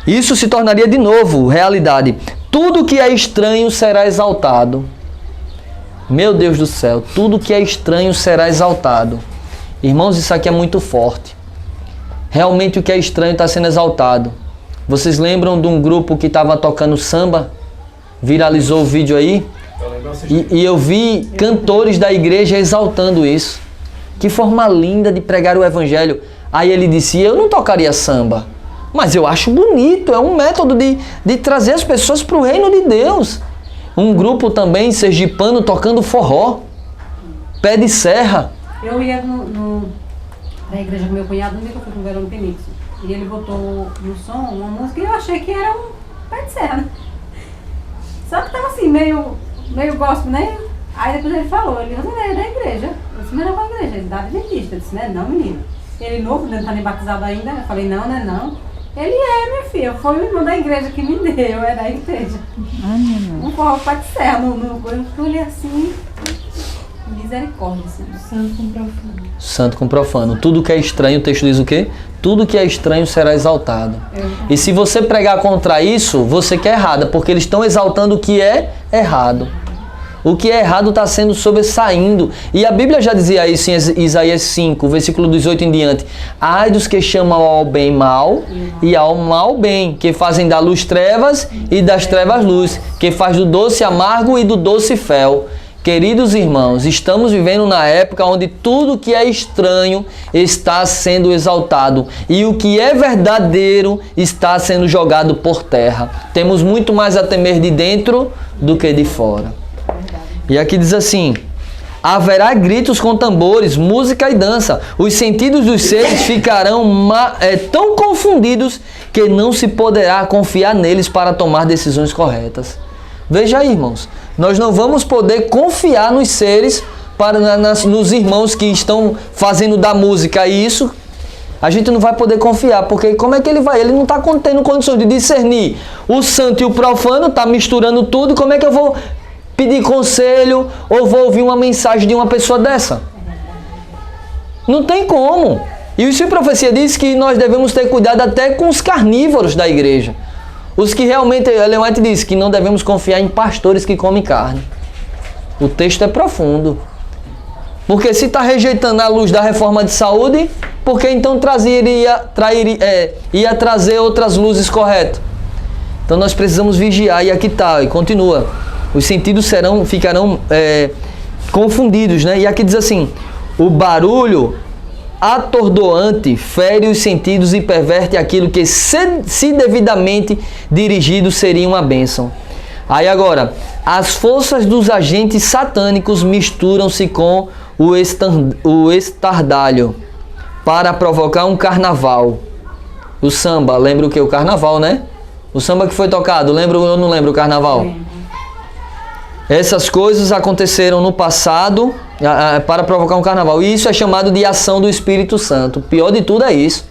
Isso se tornaria de novo realidade. Tudo que é estranho será exaltado. Meu Deus do céu, tudo que é estranho será exaltado. Irmãos, isso aqui é muito forte. Realmente o que é estranho está sendo exaltado. Vocês lembram de um grupo que estava tocando samba? Viralizou o vídeo aí? E eu vi cantores da igreja exaltando isso. Que forma linda de pregar o evangelho. Aí ele disse, eu não tocaria samba. Mas eu acho bonito, é um método de trazer as pessoas para o reino de Deus. Um grupo também sergipano tocando forró. Pé de serra. Eu ia na igreja do meu cunhado, no dia que eu fui com o Verão Penix. E ele botou no som uma música e eu achei que era um pé de serra, né? Só que tava assim, meio gospel, né? Aí depois ele falou, ele disse, é da igreja. Eu disse, mas não é da igreja, ele é da Adventista. Eu disse, né? Não, menino. Ele novo, não tá nem batizado ainda. Eu falei, não, né? Não. Ele minha filha, foi o irmão da igreja que me deu, é da igreja. Um forró pé de serra, eu olhei assim... Misericórdia, santo com profano. Santo com profano. Tudo que é estranho, o texto diz o quê? Tudo que é estranho será exaltado. E se você pregar contra isso, você que é errada, porque eles estão exaltando o que é errado. O que é errado está sendo sobressaindo. E a Bíblia já dizia isso em Isaías 5, versículo 18 em diante. Ai dos que chamam ao bem mal e ao mal bem, que fazem da luz trevas e das trevas luz, que faz do doce amargo e do doce fel. Queridos irmãos, estamos vivendo na época onde tudo que é estranho está sendo exaltado e o que é verdadeiro está sendo jogado por terra. Temos muito mais a temer de dentro do que de fora. E aqui diz assim: haverá gritos com tambores, música e dança. Os sentidos dos seres ficarão tão confundidos que não se poderá confiar neles para tomar decisões corretas. Veja aí, irmãos, nós não vamos poder confiar nos seres, nos irmãos que estão fazendo da música isso. A gente não vai poder confiar, porque como é que ele vai? Ele não está tendo condições de discernir o santo e o profano, está misturando tudo. Como é que eu vou pedir conselho ou vou ouvir uma mensagem de uma pessoa dessa? Não tem como. E o Espírito de Profecia diz que nós devemos ter cuidado até com os carnívoros da igreja. Os que realmente, Ellen White diz que não devemos confiar em pastores que comem carne. O texto é profundo. Porque se está rejeitando a luz da reforma de saúde, por que então ia trazer outras luzes corretas? Então nós precisamos vigiar. E aqui está, e continua. Os sentidos ficarão confundidos, né? E aqui diz assim: o barulho atordoante fere os sentidos e perverte aquilo que, se devidamente dirigido, seria uma bênção. Aí agora, as forças dos agentes satânicos misturam-se com o estardalho para provocar um carnaval. O samba, lembra o que? O carnaval, né? O samba que foi tocado, lembra ou não lembra o carnaval? Essas coisas aconteceram no passado para provocar um carnaval. E isso é chamado de ação do Espírito Santo. O pior de tudo é isso.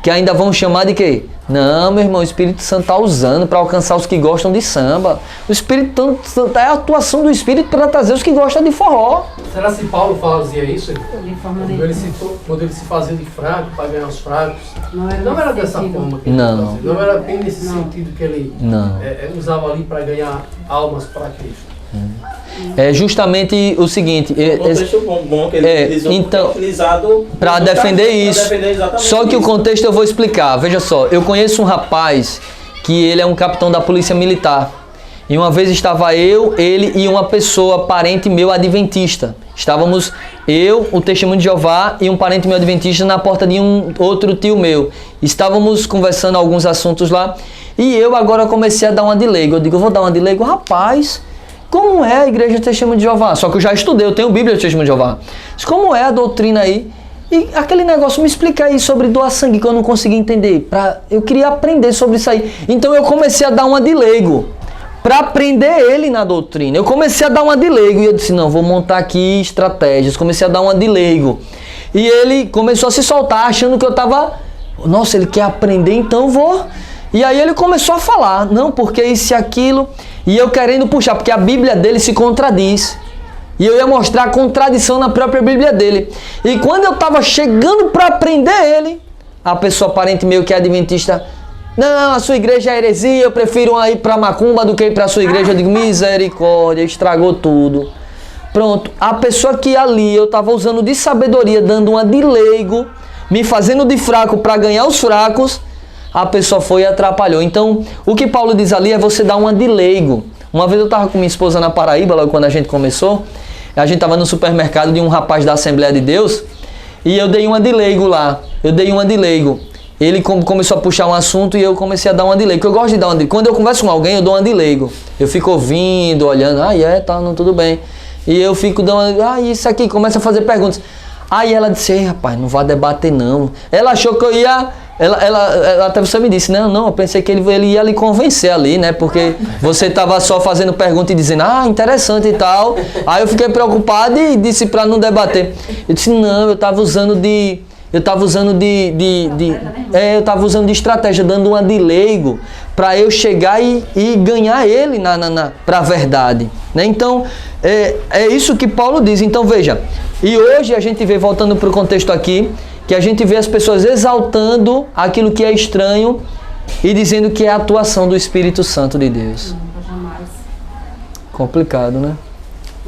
Que ainda vão chamar de quê? Não, meu irmão, o Espírito Santo está usando para alcançar os que gostam de samba. O Espírito Santo é a atuação do Espírito para trazer os que gostam de forró. Será que Paulo fazia isso? Quando ele se fazia de fraco para ganhar os fracos? Não era dessa forma que ele fazia. Não era bem nesse sentido que ele usava ali para ganhar almas para Cristo. É justamente o seguinte, contexto bom que ele então, utilizado para defender isso. Só que o contexto eu vou explicar. Veja só, eu conheço um rapaz que ele é um capitão da polícia militar. E uma vez estava eu, ele e uma pessoa, parente meu adventista. Estávamos eu, o Testemunho de Jeová e um parente meu adventista na porta de um outro tio meu. Estávamos conversando alguns assuntos lá e eu agora comecei a dar uma de leigo. Eu digo, eu vou dar uma de leigo, rapaz. Como é a igreja do Testemunho de Jeová? Só que eu já estudei, eu tenho Bíblia do Testemunho de Jeová. Como é a doutrina aí? E aquele negócio, me explica aí sobre doar sangue que eu não consegui entender. Eu queria aprender sobre isso aí. Então eu comecei a dar uma de leigo para aprender ele na doutrina. Eu comecei a dar uma de leigo e eu disse, não, vou montar aqui estratégias. Comecei a dar uma de leigo. E ele começou a se soltar achando que eu estava... Nossa, ele quer aprender, então eu vou... E aí ele começou a falar, não, porque isso e aquilo, e eu querendo puxar, porque a Bíblia dele se contradiz. E eu ia mostrar a contradição na própria Bíblia dele. E quando eu estava chegando para aprender ele, a pessoa parente meu que é adventista, não, a sua igreja é heresia, eu prefiro ir para Macumba do que ir para a sua igreja. Eu digo, misericórdia, estragou tudo. Pronto, a pessoa que ali eu estava usando de sabedoria, dando uma de leigo, me fazendo de fraco para ganhar os fracos, a pessoa foi e atrapalhou. Então, o que Paulo diz ali é você dar uma de leigo. Uma vez eu estava com minha esposa na Paraíba, logo quando a gente começou, a gente estava no supermercado de um rapaz da Assembleia de Deus, e eu dei uma de leigo lá. Ele começou a puxar um assunto e eu comecei a dar uma de leigo. Eu gosto de dar uma de leigo. Quando eu converso com alguém, eu dou uma de leigo. Eu fico ouvindo, olhando, tá, não, tudo bem. E eu fico dando, isso aqui, começa a fazer perguntas. Aí ela disse, rapaz, não vai debater não. Ela achou que eu ia... Ela até você me disse, não, eu pensei que ele ia lhe convencer ali, né? Porque você estava só fazendo pergunta e dizendo, interessante e tal. Aí eu fiquei preocupado e disse para não debater. Eu disse, não, eu estava usando de estratégia, dando uma de leigo para eu chegar e ganhar ele para a verdade, né? Então, é isso que Paulo diz. Então, veja, e hoje a gente vê, voltando para o contexto aqui, que a gente vê as pessoas exaltando aquilo que é estranho e dizendo que é a atuação do Espírito Santo de Deus. Complicado, né?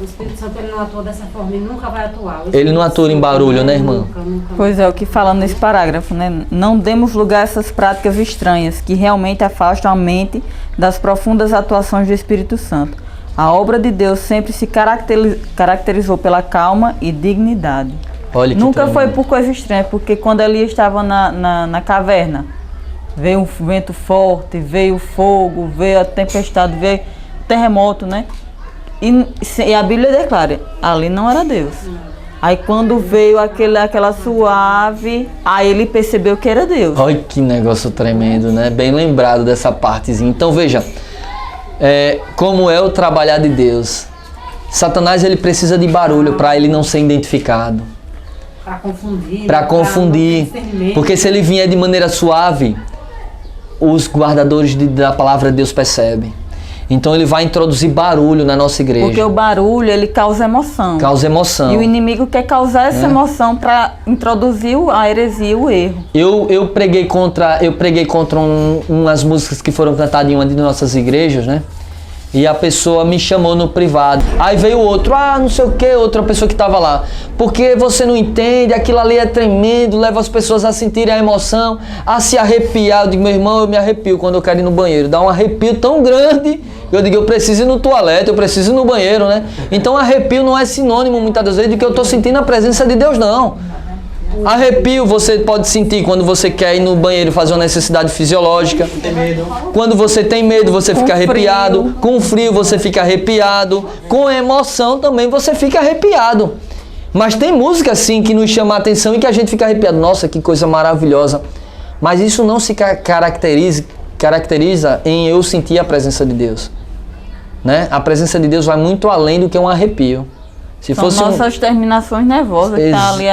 O Espírito Santo ele não atua dessa forma e nunca vai atuar. Ele não atua em barulho, né, irmã? Nunca. Pois é, o que fala nesse parágrafo, né? Não demos lugar a essas práticas estranhas que realmente afastam a mente das profundas atuações do Espírito Santo. A obra de Deus sempre se caracterizou pela calma e dignidade. Olha que Nunca tremendo. foi por coisa estranha, porque quando Elias estava na caverna, veio um vento forte, veio fogo, veio a tempestade, veio terremoto, né? E a Bíblia declara, ali não era Deus. Aí quando veio aquela suave, aí ele percebeu que era Deus. Olha que negócio tremendo, né? Bem lembrado dessa partezinha. Então veja, como é o trabalhar de Deus. Satanás ele precisa de barulho para ele não ser identificado. Para confundir. Para confundir. Porque se ele vier de maneira suave, os guardadores da palavra de Deus percebem. Então ele vai introduzir barulho na nossa igreja. Porque o barulho, ele causa emoção. Causa emoção. E o inimigo quer causar essa emoção para introduzir a heresia e o erro. Eu preguei contra umas músicas que foram cantadas em uma de nossas igrejas, né? E a pessoa me chamou no privado. Aí veio outro, não sei o que, outra pessoa que estava lá. Porque você não entende, aquilo ali é tremendo, leva as pessoas a sentirem a emoção, a se arrepiar. Eu digo, meu irmão, eu me arrepio quando eu quero ir no banheiro. Dá um arrepio tão grande, eu digo, eu preciso ir no toalete, eu preciso ir no banheiro, né? Então arrepio não é sinônimo, muitas das vezes, de que eu estou sentindo a presença de Deus, não. Arrepio você pode sentir quando você quer ir no banheiro fazer uma necessidade fisiológica. Quando você tem medo, você fica arrepiado. Com frio, você fica arrepiado. Com emoção também, você fica arrepiado. Mas tem música assim que nos chama a atenção e que a gente fica arrepiado. Nossa, que coisa maravilhosa. Mas isso não se caracteriza em eu sentir a presença de Deus, né? A presença de Deus vai muito além do que um arrepio. Se São fosse nossas terminações nervosas que tá ali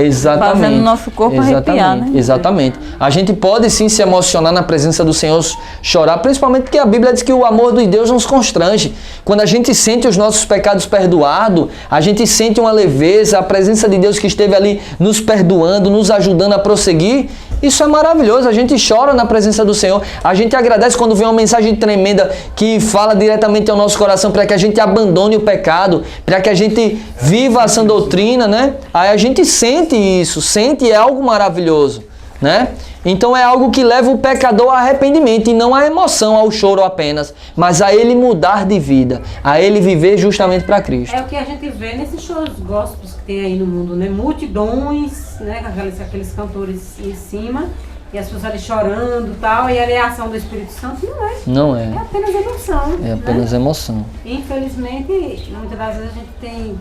exatamente. Fazendo o nosso corpo arrepiar, né? Exatamente. A gente pode sim se emocionar na presença do Senhor, chorar, principalmente porque a Bíblia diz que o amor de Deus nos constrange. Quando a gente sente os nossos pecados perdoados, a gente sente uma leveza, a presença de Deus que esteve ali nos perdoando, nos ajudando a prosseguir. Isso é maravilhoso, a gente chora na presença do Senhor, a gente agradece quando vem uma mensagem tremenda que fala diretamente ao nosso coração para que a gente abandone o pecado, para que a gente viva essa doutrina, né? Aí a gente sente isso, é algo maravilhoso, né? Então é algo que leva o pecador ao arrependimento e não à emoção, ao choro apenas, mas a ele mudar de vida, a ele viver justamente para Cristo. É o que a gente vê nesses shows gospels que tem aí no mundo, né? Multidões, né? Aqueles cantores em cima e as pessoas ali chorando e tal, e ali a ação do Espírito Santo não é. Não é. É apenas emoção. É apenas emoção. E, infelizmente, muitas das vezes a gente tem...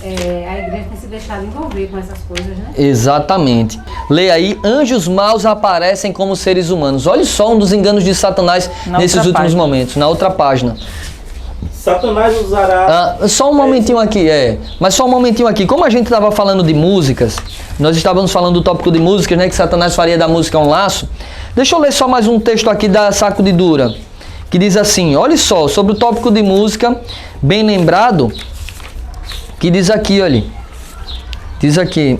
a igreja tem se deixado envolver com essas coisas, né? Exatamente. Leia aí, anjos maus aparecem como seres humanos. Olha só um dos enganos de Satanás nesses últimos momentos, na outra página. Satanás usará... Só um momentinho aqui, mas só um momentinho aqui. Como a gente estava falando de músicas, nós estávamos falando do tópico de músicas, né? Que Satanás faria da música um laço. Deixa eu ler só mais um texto aqui da Sacudidura, que diz assim, olha só, sobre o tópico de música, bem lembrado, que diz aqui, olha, diz aqui,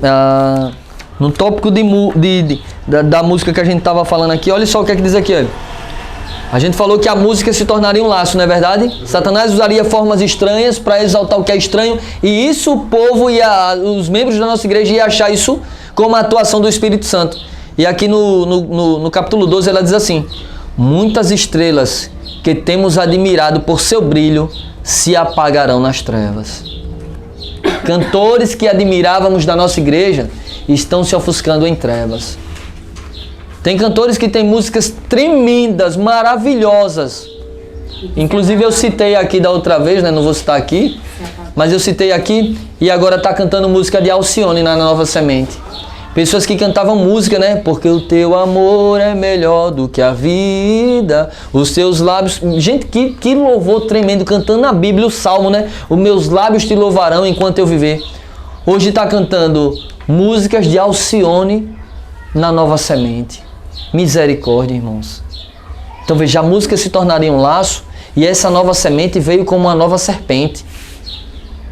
no tópico da música que a gente estava falando aqui, olha só o que é que diz aqui, olha. A gente falou que a música se tornaria um laço, não é verdade? Satanás usaria formas estranhas para exaltar o que é estranho, e isso o povo e os membros da nossa igreja iam achar isso como a atuação do Espírito Santo. E aqui no capítulo 12 ela diz assim, muitas estrelas que temos admirado por seu brilho se apagarão nas trevas. Cantores que admirávamos da nossa igreja estão se ofuscando em trevas. Tem cantores que têm músicas tremendas, maravilhosas. Inclusive eu citei aqui da outra vez, né? Não vou citar aqui, mas eu citei aqui e agora está cantando música de Alcione na Nova Semente. Pessoas que cantavam música, né? Porque o teu amor é melhor do que a vida, os teus lábios... Gente, que louvor tremendo, cantando a Bíblia, o Salmo, né? Os meus lábios te louvarão enquanto eu viver. Hoje está cantando músicas de Alcione na Nova Semente. Misericórdia, irmãos. Então veja, a música se tornaria um laço e essa nova semente veio como uma nova serpente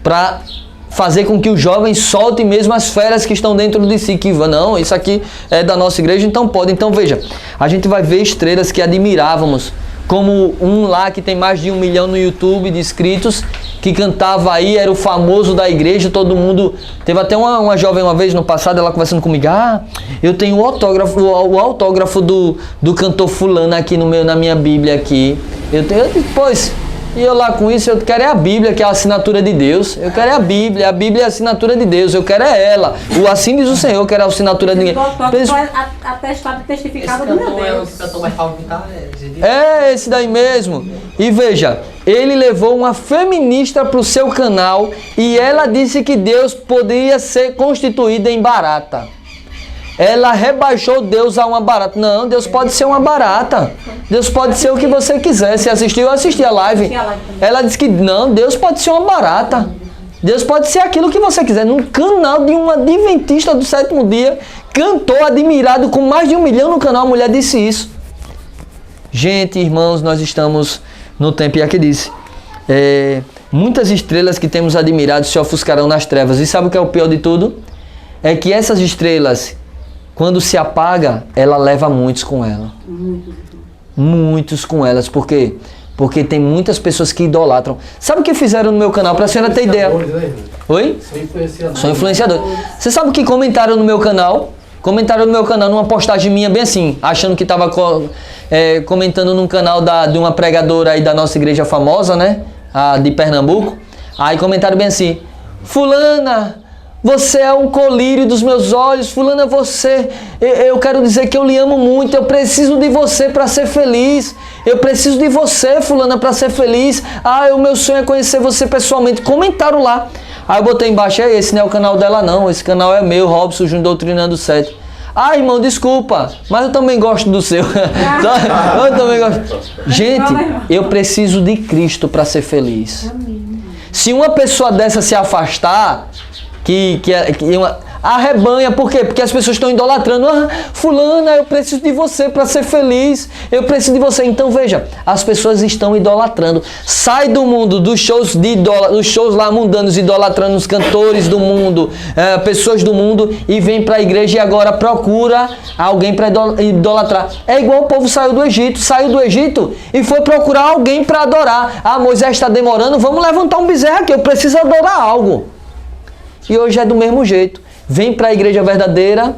para fazer com que os jovens soltem mesmo as feras que estão dentro de si, que não, isso aqui é da nossa igreja, então pode. Então veja, a gente vai ver estrelas que admirávamos como um lá que tem mais de 1 milhão no YouTube de inscritos, que cantava aí, era o famoso da igreja, todo mundo... Teve até uma jovem uma vez no passado, ela conversando comigo, eu tenho o autógrafo do cantor fulano aqui na minha Bíblia aqui. Eu disse, e eu lá com isso, eu quero é a Bíblia, que é a assinatura de Deus. Eu quero é a Bíblia é a assinatura de Deus. Eu quero é ela. O assim diz o Senhor, eu quero a assinatura de ninguém. Atestado e testificado do meu Deus. Esse cantor mais favorito é esse daí mesmo. E veja, ele levou uma feminista para o seu canal e ela disse que Deus poderia ser constituído em barata. Ela rebaixou Deus a uma barata. Não, Deus pode ser uma barata. Deus pode ser o que você quiser. Se assistiu, eu assisti a live. Ela disse que não, Deus pode ser uma barata. Deus pode ser aquilo que você quiser. Num canal de uma adventista do sétimo dia, cantor admirado com mais de 1 milhão no canal, a mulher disse isso. Gente, irmãos, nós estamos no tempo, e aqui disse, muitas estrelas que temos admirado se ofuscarão nas trevas. E sabe o que é o pior de tudo? É que essas estrelas, quando se apaga, ela leva muitos com ela. Muitos com elas. Por quê? Porque tem muitas pessoas que idolatram. Sabe o que fizeram no meu canal? Pra senhora ter ideia. Oi? São influenciadores. Você sabe o que comentaram no meu canal? Comentaram no meu canal numa postagem minha bem assim, achando que estava comentando num canal de uma pregadora aí da nossa igreja famosa, né? A de Pernambuco. Aí comentaram bem assim, fulana, você é um colírio dos meus olhos, fulana, eu quero dizer que eu lhe amo muito, eu preciso de você para ser feliz, eu preciso de você, fulana, para ser feliz, o meu sonho é conhecer você pessoalmente. Comentaram lá, aí eu botei embaixo, esse não é o canal dela não, esse canal é meu, Robson Júnior Doutrinando 7. Irmão, desculpa, mas eu também gosto do seu. Eu também gosto. Gente, eu preciso de Cristo para ser feliz. Se uma pessoa dessa se afastar, arrebanha, por quê? Porque as pessoas estão idolatrando. Fulana, eu preciso de você para ser feliz. Eu preciso de você. Então veja, as pessoas estão idolatrando. Sai do mundo dos shows dos shows lá mundanos, idolatrando os cantores do mundo, pessoas do mundo, e vem para a igreja e agora procura alguém para idolatrar. É igual o povo saiu do Egito e foi procurar alguém para adorar. Moisés está demorando, vamos levantar um bezerro aqui, eu preciso adorar algo. E hoje é do mesmo jeito. Vem para a igreja verdadeira,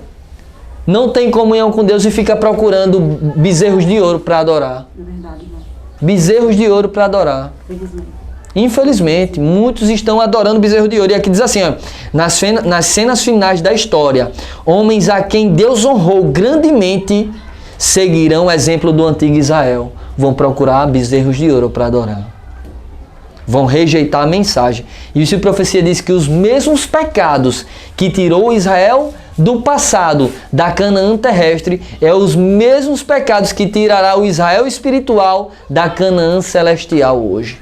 não tem comunhão com Deus e fica procurando bezerros de ouro para adorar. É verdade, irmão. Bezerros de ouro para adorar. Infelizmente, muitos estão adorando bezerro de ouro. E aqui diz assim, nas cenas finais da história, homens a quem Deus honrou grandemente seguirão o exemplo do antigo Israel. Vão procurar bezerros de ouro para adorar. Vão rejeitar a mensagem. E isso a profecia diz que os mesmos pecados que tirou Israel do passado, da Canaã terrestre, é os mesmos pecados que tirará o Israel espiritual da Canaã celestial hoje.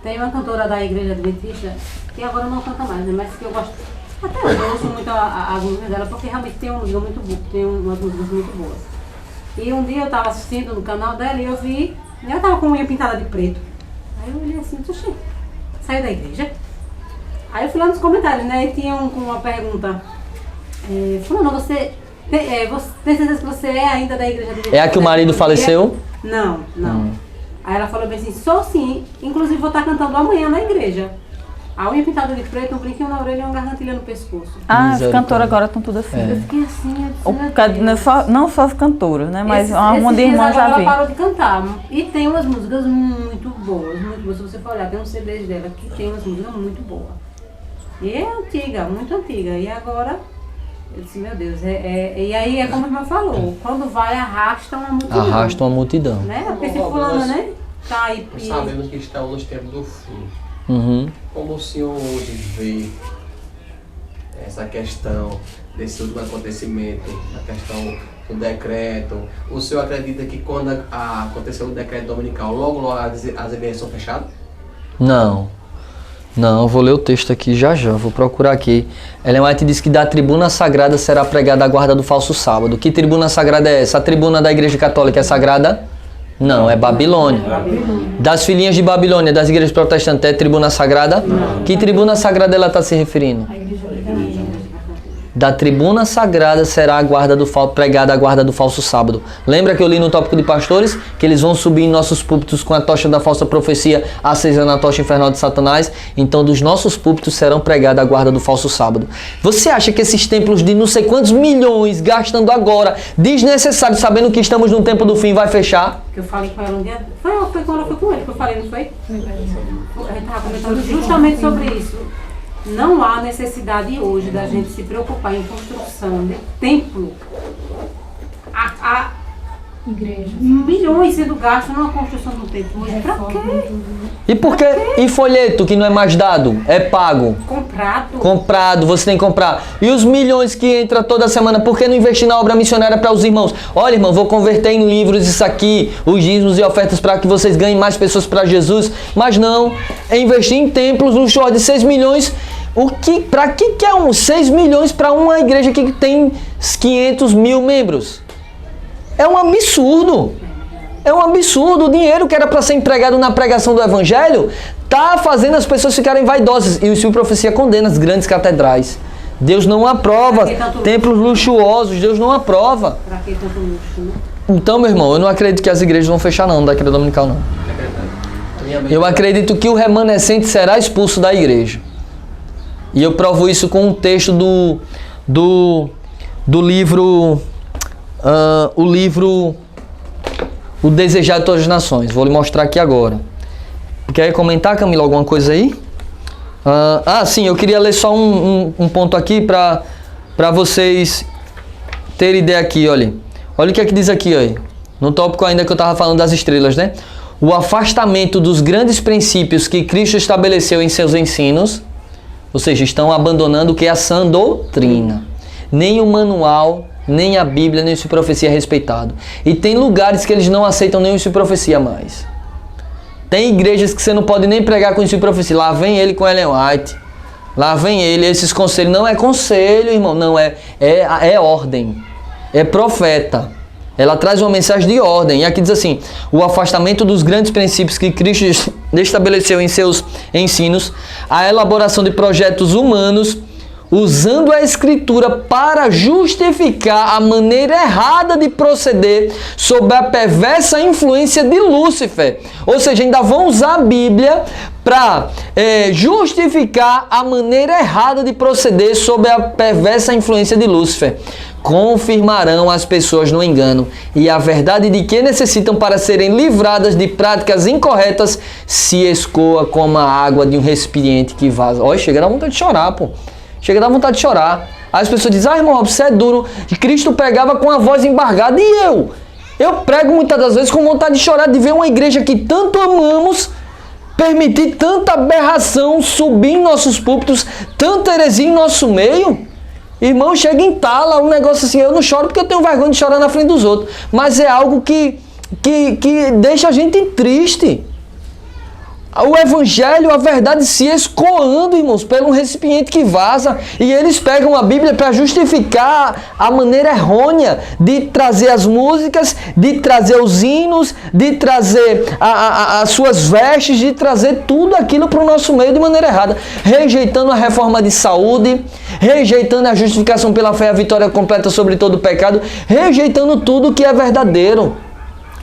Tem uma cantora da igreja adventista, que agora não canta mais, né? Mas que eu gosto, até hoje eu ouço muito as músicas dela, porque realmente tem uma música muito boa, tem umas músicas muito boas. E um dia eu estava assistindo no canal dela e eu vi, ela estava com a unha pintada de preto. Aí eu olhei assim, saiu da igreja. Aí eu fui lá nos comentários, né? E tinha uma pergunta. Fulano, você tem certeza que você é ainda da igreja? É a que o marido faleceu? Não. Aí ela falou bem assim, sou sim, inclusive vou estar cantando amanhã na igreja. A unha pintada de preto, um brinquinho na orelha e uma gargantilha no pescoço. As cantoras agora estão tudo assim. Eu fiquei assim, não só as cantoras, né? Mas uma monte de irmãs já vi. Ela parou de cantar. E tem umas músicas muito boas. Se você for olhar, tem uns CDs dela que tem umas músicas muito boas. E é antiga, muito antiga. E agora, eu disse, meu Deus, e aí é como a irmã falou, quando vai, arrasta uma multidão. Arrasta uma multidão. Né? Porque se fulano, né? Tá aí. Nós sabemos que estamos nos tempos do fim. Como o senhor hoje vê essa questão desse último acontecimento, a questão do decreto? O senhor acredita que quando aconteceu o decreto dominical, logo as igrejas são fechadas? Não, vou ler o texto aqui já, vou procurar aqui. Ellen White diz que da tribuna sagrada será pregada a guarda do falso sábado. Que tribuna sagrada é essa? A tribuna da igreja católica é sagrada? Não, é Babilônia. Das filhinhas de Babilônia, das igrejas protestantes, é tribuna sagrada? Não. Que tribuna sagrada ela está se referindo? da tribuna sagrada será a guarda pregada a guarda do falso sábado. Lembra que eu li no tópico de pastores que eles vão subir em nossos púlpitos com a tocha da falsa profecia, acesa na tocha infernal de Satanás? Então dos nossos púlpitos serão pregada a guarda do falso sábado. Você acha que esses templos de não sei quantos milhões gastando agora, desnecessário, sabendo que estamos no tempo do fim, vai fechar? Que eu falei com ela um dia, foi quando ela foi com ele que eu falei, não foi? A gente estava comentando justamente sobre isso. Não há necessidade hoje da gente se preocupar em construção de templo. Há milhões sendo gastos numa construção do templo. Hoje, pra quê? E por que? E folheto que não é mais dado? É pago. Comprado, você tem que comprar. E os milhões que entra toda semana, por que não investir na obra missionária para os irmãos? Olha, irmão, vou converter em livros isso aqui, os dízimos e ofertas para que vocês ganhem mais pessoas para Jesus. Mas não, é investir em templos, um show de 6 milhões. Para que é 6 milhões para uma igreja que tem 500 mil membros? É um absurdo. É um absurdo. O dinheiro que era para ser empregado na pregação do evangelho está fazendo as pessoas ficarem vaidosas. E o Espírito de Profecia condena as grandes catedrais. Deus não aprova templos luxuosos. Deus não aprova. Para que tanto luxo, né? Então, meu irmão, eu não acredito que as igrejas vão fechar não, da igreja dominical não. Eu acredito que o remanescente será expulso da igreja. E eu provo isso com um texto do livro O Desejar de Todas as Nações. Vou lhe mostrar aqui agora. Quer comentar, Camila, alguma coisa aí? Sim, eu queria ler só um ponto aqui para vocês terem ideia aqui, olha. Olha o que é que diz aqui, olha. No tópico ainda que eu estava falando das estrelas, né? O afastamento dos grandes princípios que Cristo estabeleceu em seus ensinos, ou seja, estão abandonando o que é a sã doutrina. Nem o manual, nem a Bíblia, nem o Espírito de Profecia é respeitado. E tem lugares que eles não aceitam nem o Espírito de Profecia mais. Tem igrejas que você não pode nem pregar com o Espírito de Profecia. Lá vem ele com Ellen White. Lá vem ele, esses conselhos. Não é conselho, irmão. Não, é ordem. É profeta. Ela traz uma mensagem de ordem. E aqui diz assim: o afastamento dos grandes princípios que Cristo estabeleceu em seus ensinos, a elaboração de projetos humanos, usando a Escritura para justificar a maneira errada de proceder sob a perversa influência de Lúcifer. Ou seja, ainda vão usar a Bíblia para justificar a maneira errada de proceder sob a perversa influência de Lúcifer. Confirmarão as pessoas no engano e a verdade de que necessitam para serem livradas de práticas incorretas se escoa como a água de um recipiente que vaza. Olha, chega a dar vontade de chorar, pô. Chega a dar vontade de chorar. Aí as pessoas dizem: irmão, você é duro. Cristo pregava com a voz embargada. E eu? Eu prego muitas das vezes com vontade de chorar, de ver uma igreja que tanto amamos permitir tanta aberração subir em nossos púlpitos, tanta heresia em nosso meio. Irmão, chega em tala, um negócio assim. Eu não choro porque eu tenho vergonha de chorar na frente dos outros. Mas é algo que deixa a gente triste. O evangelho, a verdade se escoando, irmãos, pelo recipiente que vaza. E eles pegam a Bíblia para justificar a maneira errônea de trazer as músicas, de trazer os hinos, de trazer as suas vestes, de trazer tudo aquilo para o nosso meio de maneira errada. Rejeitando a reforma de saúde, rejeitando a justificação pela fé, a vitória completa sobre todo o pecado, rejeitando tudo que é verdadeiro.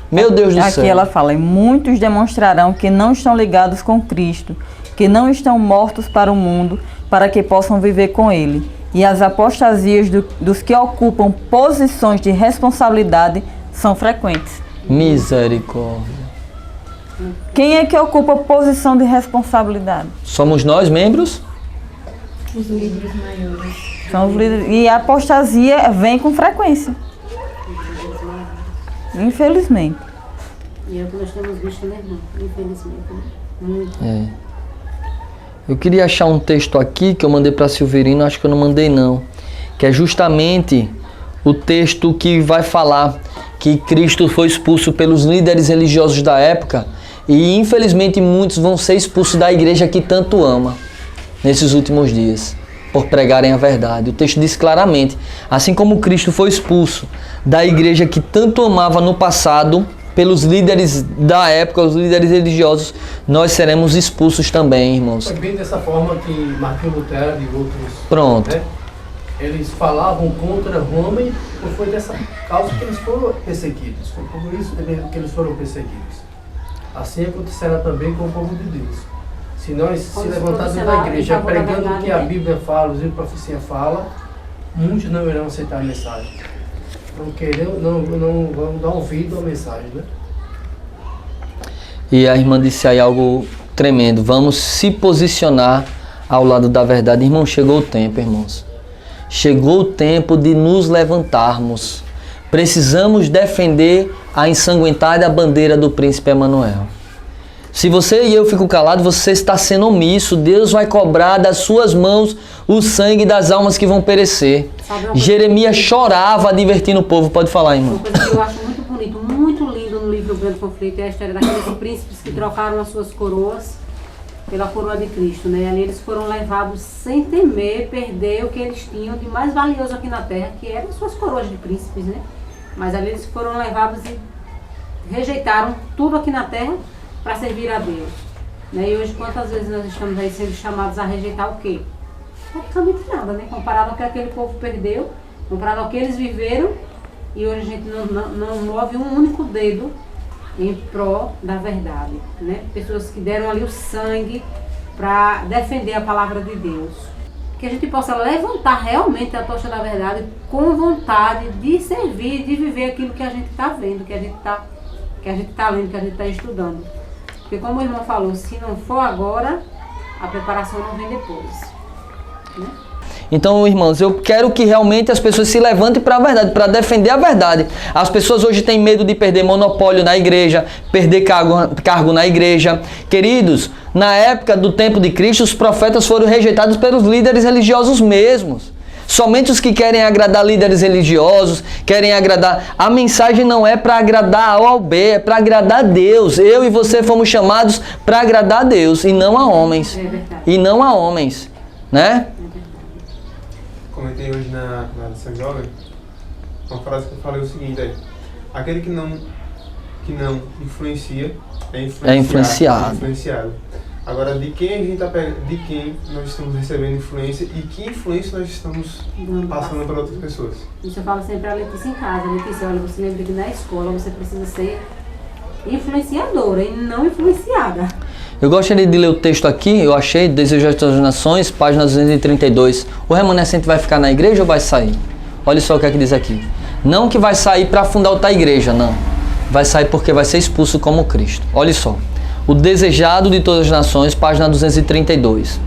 Meu Deus do céu. Aqui ela fala: e muitos demonstrarão que não estão ligados com Cristo, que não estão mortos para o mundo, para que possam viver com Ele. E as apostasias dos que ocupam posições de responsabilidade são frequentes. Misericórdia. Quem é que ocupa posição de responsabilidade? Somos nós, membros? Os líderes maiores. São os líderes. E a apostasia vem com frequência. Infelizmente. E é o que nós temos visto, né, irmão? Infelizmente. Muito. Eu queria achar um texto aqui que eu mandei para Silverino, acho que eu não mandei não. Que é justamente o texto que vai falar que Cristo foi expulso pelos líderes religiosos da época e infelizmente muitos vão ser expulsos da igreja que tanto ama nesses últimos dias, por pregarem a verdade. O texto diz claramente: assim como Cristo foi expulso da igreja que tanto amava no passado, pelos líderes da época, os líderes religiosos, nós seremos expulsos também, irmãos. Foi bem dessa forma que Martinho Lutero e outros... Pronto. Né? eles falavam contra Roma e foi dessa causa que eles foram perseguidos. Foi por isso que eles foram perseguidos. Assim acontecerá também com o povo de Deus. Se nós se levantarmos da igreja pregando o que a Bíblia fala, os livros de profecia fala, muitos não irão aceitar a mensagem. Não vão dar ouvido à mensagem, né? E a irmã disse aí algo tremendo. Vamos se posicionar ao lado da verdade. Irmão, chegou o tempo, irmãos. Chegou o tempo de nos levantarmos. Precisamos defender a ensanguentada bandeira do príncipe Emanuel. Se você e eu ficam calados, você está sendo omisso. Deus vai cobrar das suas mãos o sangue das almas que vão perecer. Jeremias chorava advertindo o povo. Pode falar, irmão. Uma coisa que eu acho muito bonito, muito lindo no livro O Grande Conflito é a história daqueles príncipes que trocaram as suas coroas pela coroa de Cristo, né? Ali eles foram levados sem temer perder o que eles tinham de mais valioso aqui na terra, que eram suas coroas de príncipes, né? Mas ali eles foram levados e rejeitaram tudo aqui na terra para servir a Deus, né? E hoje quantas vezes nós estamos aí sendo chamados a rejeitar o quê? Praticamente nada, né? Comparado ao que aquele povo perdeu, comparado ao que eles viveram, e hoje a gente não move um único dedo em pró da verdade, né? Pessoas que deram ali o sangue para defender a palavra de Deus. Que a gente possa levantar realmente a tocha da verdade com vontade de servir, de viver aquilo que a gente está vendo, que a gente está lendo, que a gente está estudando. Porque como o irmão falou, se não for agora, a preparação não vem depois, né? Então, irmãos, eu quero que realmente as pessoas se levantem para a verdade, para defender a verdade. As pessoas hoje têm medo de perder monopólio na igreja, perder cargo na igreja. Queridos, na época do tempo de Cristo, os profetas foram rejeitados pelos líderes religiosos mesmos. Somente os que querem agradar líderes religiosos, querem agradar... A mensagem não é para agradar A ou B, é para agradar a Deus. Eu e você fomos chamados para agradar a Deus e não a homens. E não a homens, né? Comentei hoje na lição jovem, uma frase que eu falei o seguinte aí: aquele que não influencia é influenciado. Agora, de quem nós estamos recebendo influência e que influência nós estamos passando para outras pessoas? Isso eu falo sempre a Letícia em casa. Letícia, olha, você lembra que na escola você precisa ser influenciadora e não influenciada. Eu gostaria de ler o texto aqui, eu achei, Desejo das Nações, página 232. O remanescente vai ficar na igreja ou vai sair? Olha só o que é que diz aqui. Não que vai sair para fundar outra igreja, não. Vai sair porque vai ser expulso como Cristo. Olha só. O Desejado de Todas as Nações, página 232.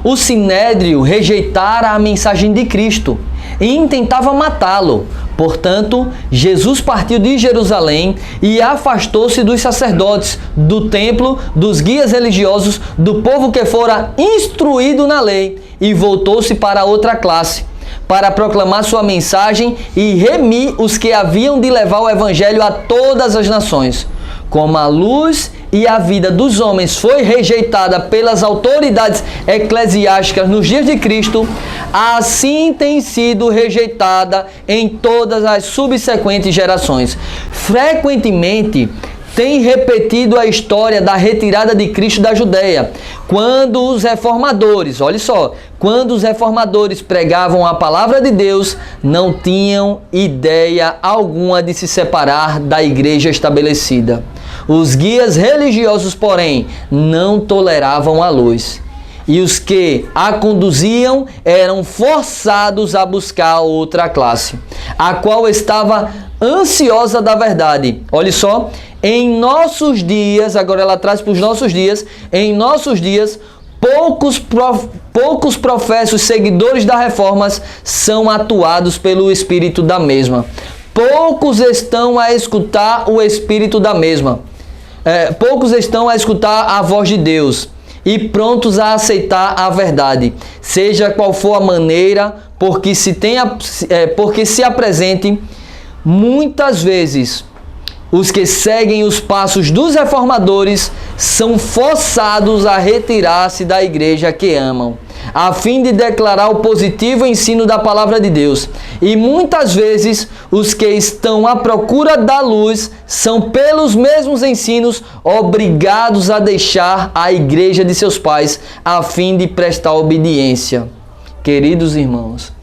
O Sinédrio rejeitara a mensagem de Cristo e intentava matá-lo. Portanto, Jesus partiu de Jerusalém e afastou-se dos sacerdotes, do templo, dos guias religiosos, do povo que fora instruído na lei, e voltou-se para outra classe, para proclamar sua mensagem e remir os que haviam de levar o evangelho a todas as nações. Como a luz e a vida dos homens foi rejeitada pelas autoridades eclesiásticas nos dias de Cristo, assim tem sido rejeitada em todas as subsequentes gerações. Frequentemente tem repetido a história da retirada de Cristo da Judéia, quando os reformadores, olha só, quando os reformadores pregavam a palavra de Deus, não tinham ideia alguma de se separar da igreja estabelecida. Os guias religiosos, porém, não toleravam a luz. E os que a conduziam eram forçados a buscar outra classe, a qual estava ansiosa da verdade. Olha só, em nossos dias, agora ela traz para os nossos dias, em nossos dias, poucos professos seguidores da reforma são atuados pelo espírito da mesma. Poucos estão a escutar o espírito da mesma. Poucos estão a escutar a voz de Deus e prontos a aceitar a verdade, seja qual for a maneira, porque se apresente muitas vezes. Os que seguem os passos dos reformadores são forçados a retirar-se da igreja que amam, a fim de declarar o positivo ensino da palavra de Deus. E muitas vezes os que estão à procura da luz são, pelos mesmos ensinos, obrigados a deixar a igreja de seus pais, a fim de prestar obediência. Queridos irmãos,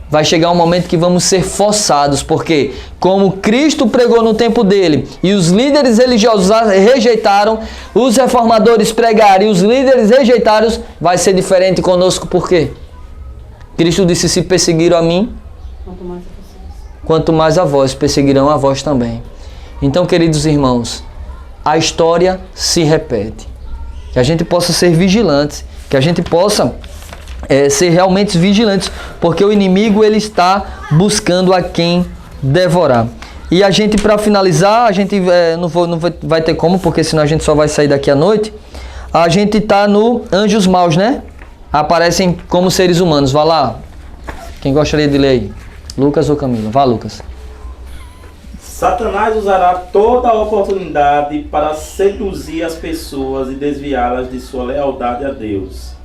vai chegar um momento que vamos ser forçados, porque como Cristo pregou no tempo dele e os líderes religiosos rejeitaram, os reformadores pregaram e os líderes rejeitaram, vai ser diferente conosco, por quê? Cristo disse, se perseguiram a mim, quanto mais a vós, perseguirão a vós também. Então, queridos irmãos, a história se repete. Que a gente possa ser vigilantes, que a gente possa ser realmente vigilantes, porque o inimigo ele está buscando a quem devorar. E a gente, para finalizar, a gente não vai ter como, porque senão a gente só vai sair daqui à noite. A gente está no anjos maus, né? Aparecem como seres humanos. Vá lá. Quem gostaria de ler aí? Lucas ou Camila? Vá, Lucas. Satanás usará toda a oportunidade para seduzir as pessoas e desviá-las de sua lealdade a Deus.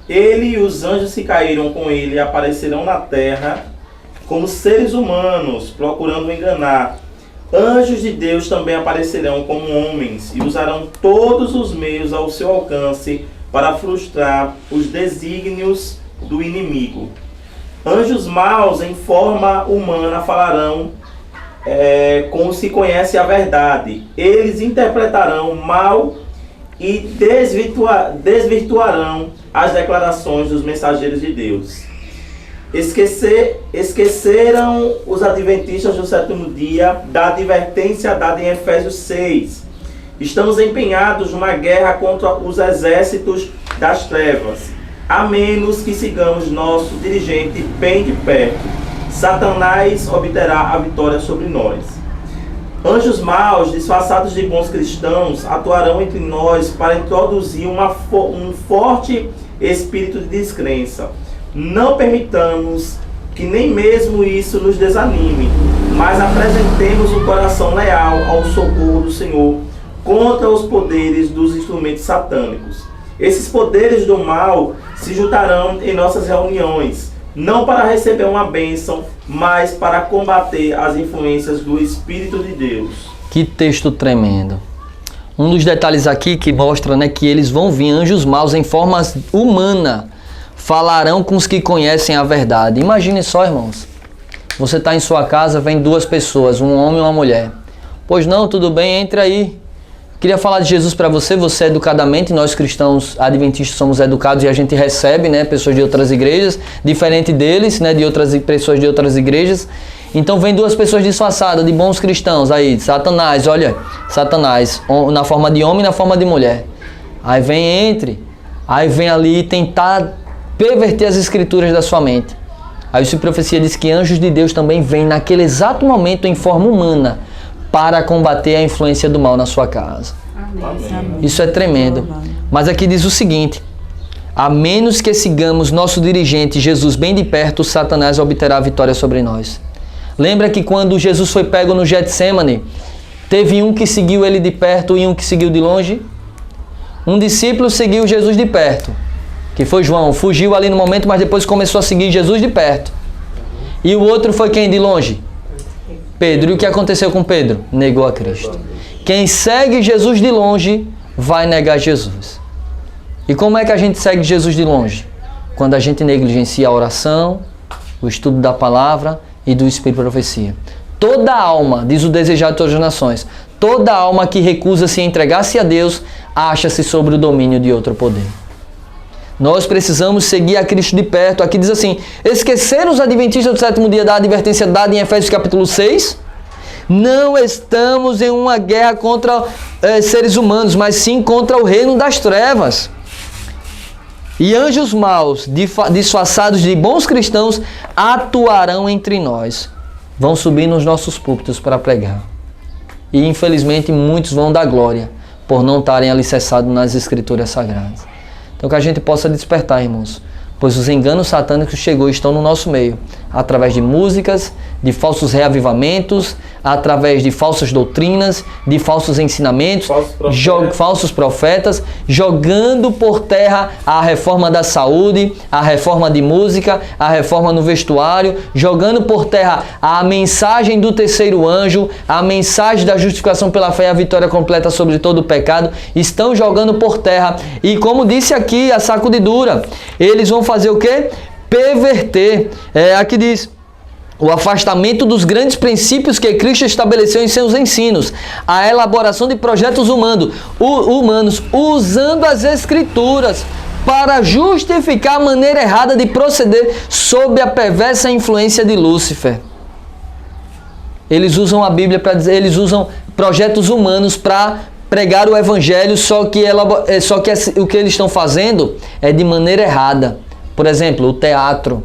Ele e os anjos que caíram com ele aparecerão na terra como seres humanos, procurando enganar. Anjos de Deus também aparecerão como homens e usarão todos os meios ao seu alcance para frustrar os desígnios do inimigo. Anjos maus em forma humana falarão com os que conhecem a verdade. Eles interpretarão mal e desvirtuarão as declarações dos mensageiros de Deus. Esqueceram os adventistas do sétimo dia da advertência dada em Efésios 6. Estamos empenhados numa guerra contra os exércitos das trevas, a menos que sigamos nosso dirigente bem de perto. Satanás obterá a vitória sobre nós. Anjos maus, disfarçados de bons cristãos, atuarão entre nós para introduzir um forte espírito de descrença. Não permitamos que nem mesmo isso nos desanime, mas apresentemos um coração leal ao socorro do Senhor contra os poderes dos instrumentos satânicos. Esses poderes do mal se juntarão em nossas reuniões, não para receber uma bênção, mas para combater as influências do Espírito de Deus. Que texto tremendo. Um dos detalhes aqui que mostra, né, que eles vão vir, anjos maus em forma humana, falarão com os que conhecem a verdade. Imagine só, irmãos. Você está em sua casa, vem duas pessoas, um homem e uma mulher. Pois não, tudo bem, entre aí. Queria falar de Jesus para você educadamente, nós cristãos adventistas somos educados e a gente recebe, né, pessoas de outras igrejas, diferente deles, né, de outras pessoas de outras igrejas. Então vem duas pessoas disfarçadas, de bons cristãos, aí, Satanás, olha, Satanás, na forma de homem e na forma de mulher. Aí vem ali tentar perverter as escrituras da sua mente. Aí a profecia diz que anjos de Deus também vêm naquele exato momento em forma humana, para combater a influência do mal na sua casa. Amém. Isso é tremendo. Mas aqui diz o seguinte: a menos que sigamos nosso dirigente Jesus bem de perto, Satanás obterá a vitória sobre nós. Lembra que quando Jesus foi pego no Getsêmani, teve um que seguiu ele de perto e um que seguiu de longe? Um discípulo seguiu Jesus de perto, que foi João, fugiu ali no momento, mas depois começou a seguir Jesus de perto. E o outro foi quem de longe? Pedro. E o que aconteceu com Pedro? Negou a Cristo. Quem segue Jesus de longe vai negar Jesus. E como é que a gente segue Jesus de longe? Quando a gente negligencia a oração, o estudo da palavra e do Espírito de profecia. Toda alma, diz o Desejado de Todas as Nações, toda alma que recusa se entregar-se a Deus, acha-se sobre o domínio de outro poder. Nós precisamos seguir a Cristo de perto. Aqui diz assim: esqueceram os adventistas do sétimo dia da advertência dada em Efésios capítulo 6? Não estamos em uma guerra contra seres humanos, mas sim contra o reino das trevas. E anjos maus, disfarçados de bons cristãos, atuarão entre nós. Vão subir nos nossos púlpitos para pregar. E infelizmente muitos vão dar glória por não estarem alicerçados nas escrituras sagradas. Então que a gente possa despertar, irmãos, pois os enganos satânicos chegou e estão no nosso meio, através de músicas, de falsos reavivamentos, através de falsas doutrinas, de falsos ensinamentos, falsos profetas, jogando por terra a reforma da saúde, a reforma de música, a reforma no vestuário, jogando por terra a mensagem do terceiro anjo, a mensagem da justificação pela fé e a vitória completa sobre todo o pecado, estão jogando por terra. E como disse aqui a sacudidura, eles vão fazer o quê? perverter. Aqui diz: o afastamento dos grandes princípios que Cristo estabeleceu em seus ensinos, a elaboração de projetos humanos, usando as Escrituras para justificar a maneira errada de proceder sob a perversa influência de Lúcifer. Eles usam a Bíblia para dizer, eles usam projetos humanos para pregar o Evangelho, só que o que eles estão fazendo é de maneira errada. Por exemplo, o teatro.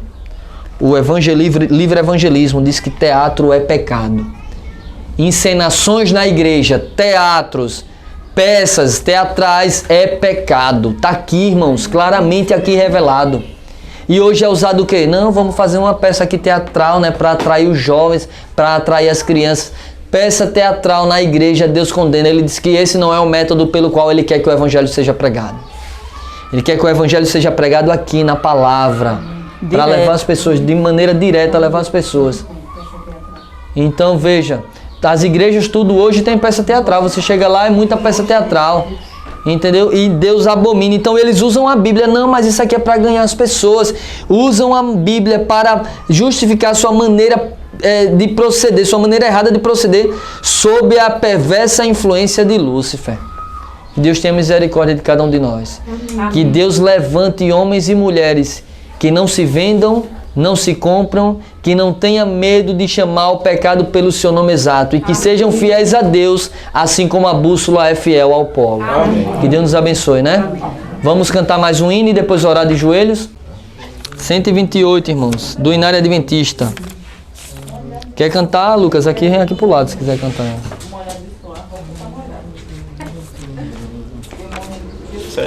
O livre evangelismo diz que teatro é pecado. Encenações na igreja, teatros, peças teatrais é pecado. Está aqui, irmãos, claramente aqui revelado. E hoje é usado o quê? Não, vamos fazer uma peça aqui teatral, né, para atrair os jovens, para atrair as crianças. Peça teatral na igreja, Deus condena. Ele diz que esse não é o método pelo qual Ele quer que o Evangelho seja pregado. Ele quer que o Evangelho seja pregado aqui, na palavra, para levar as pessoas, de maneira direta, levar as pessoas. Então veja, as igrejas tudo hoje tem peça teatral. Você chega lá, é muita peça teatral. Entendeu? E Deus abomina. Então eles usam a Bíblia. Não, mas isso aqui é para ganhar as pessoas. Usam a Bíblia para justificar sua maneira de proceder, sua maneira errada de proceder, sob a perversa influência de Lúcifer. Que Deus tenha misericórdia de cada um de nós. Amém. Que Deus levante homens e mulheres que não se vendam, não se compram, que não tenha medo de chamar o pecado pelo seu nome exato e que sejam fiéis a Deus, assim como a bússola é fiel ao polo. Amém. Que Deus nos abençoe, né? Amém. Vamos cantar mais um hino e depois orar de joelhos? 128, irmãos, do Inário Adventista. Quer cantar, Lucas? Aqui, vem aqui pro lado, se quiser cantar.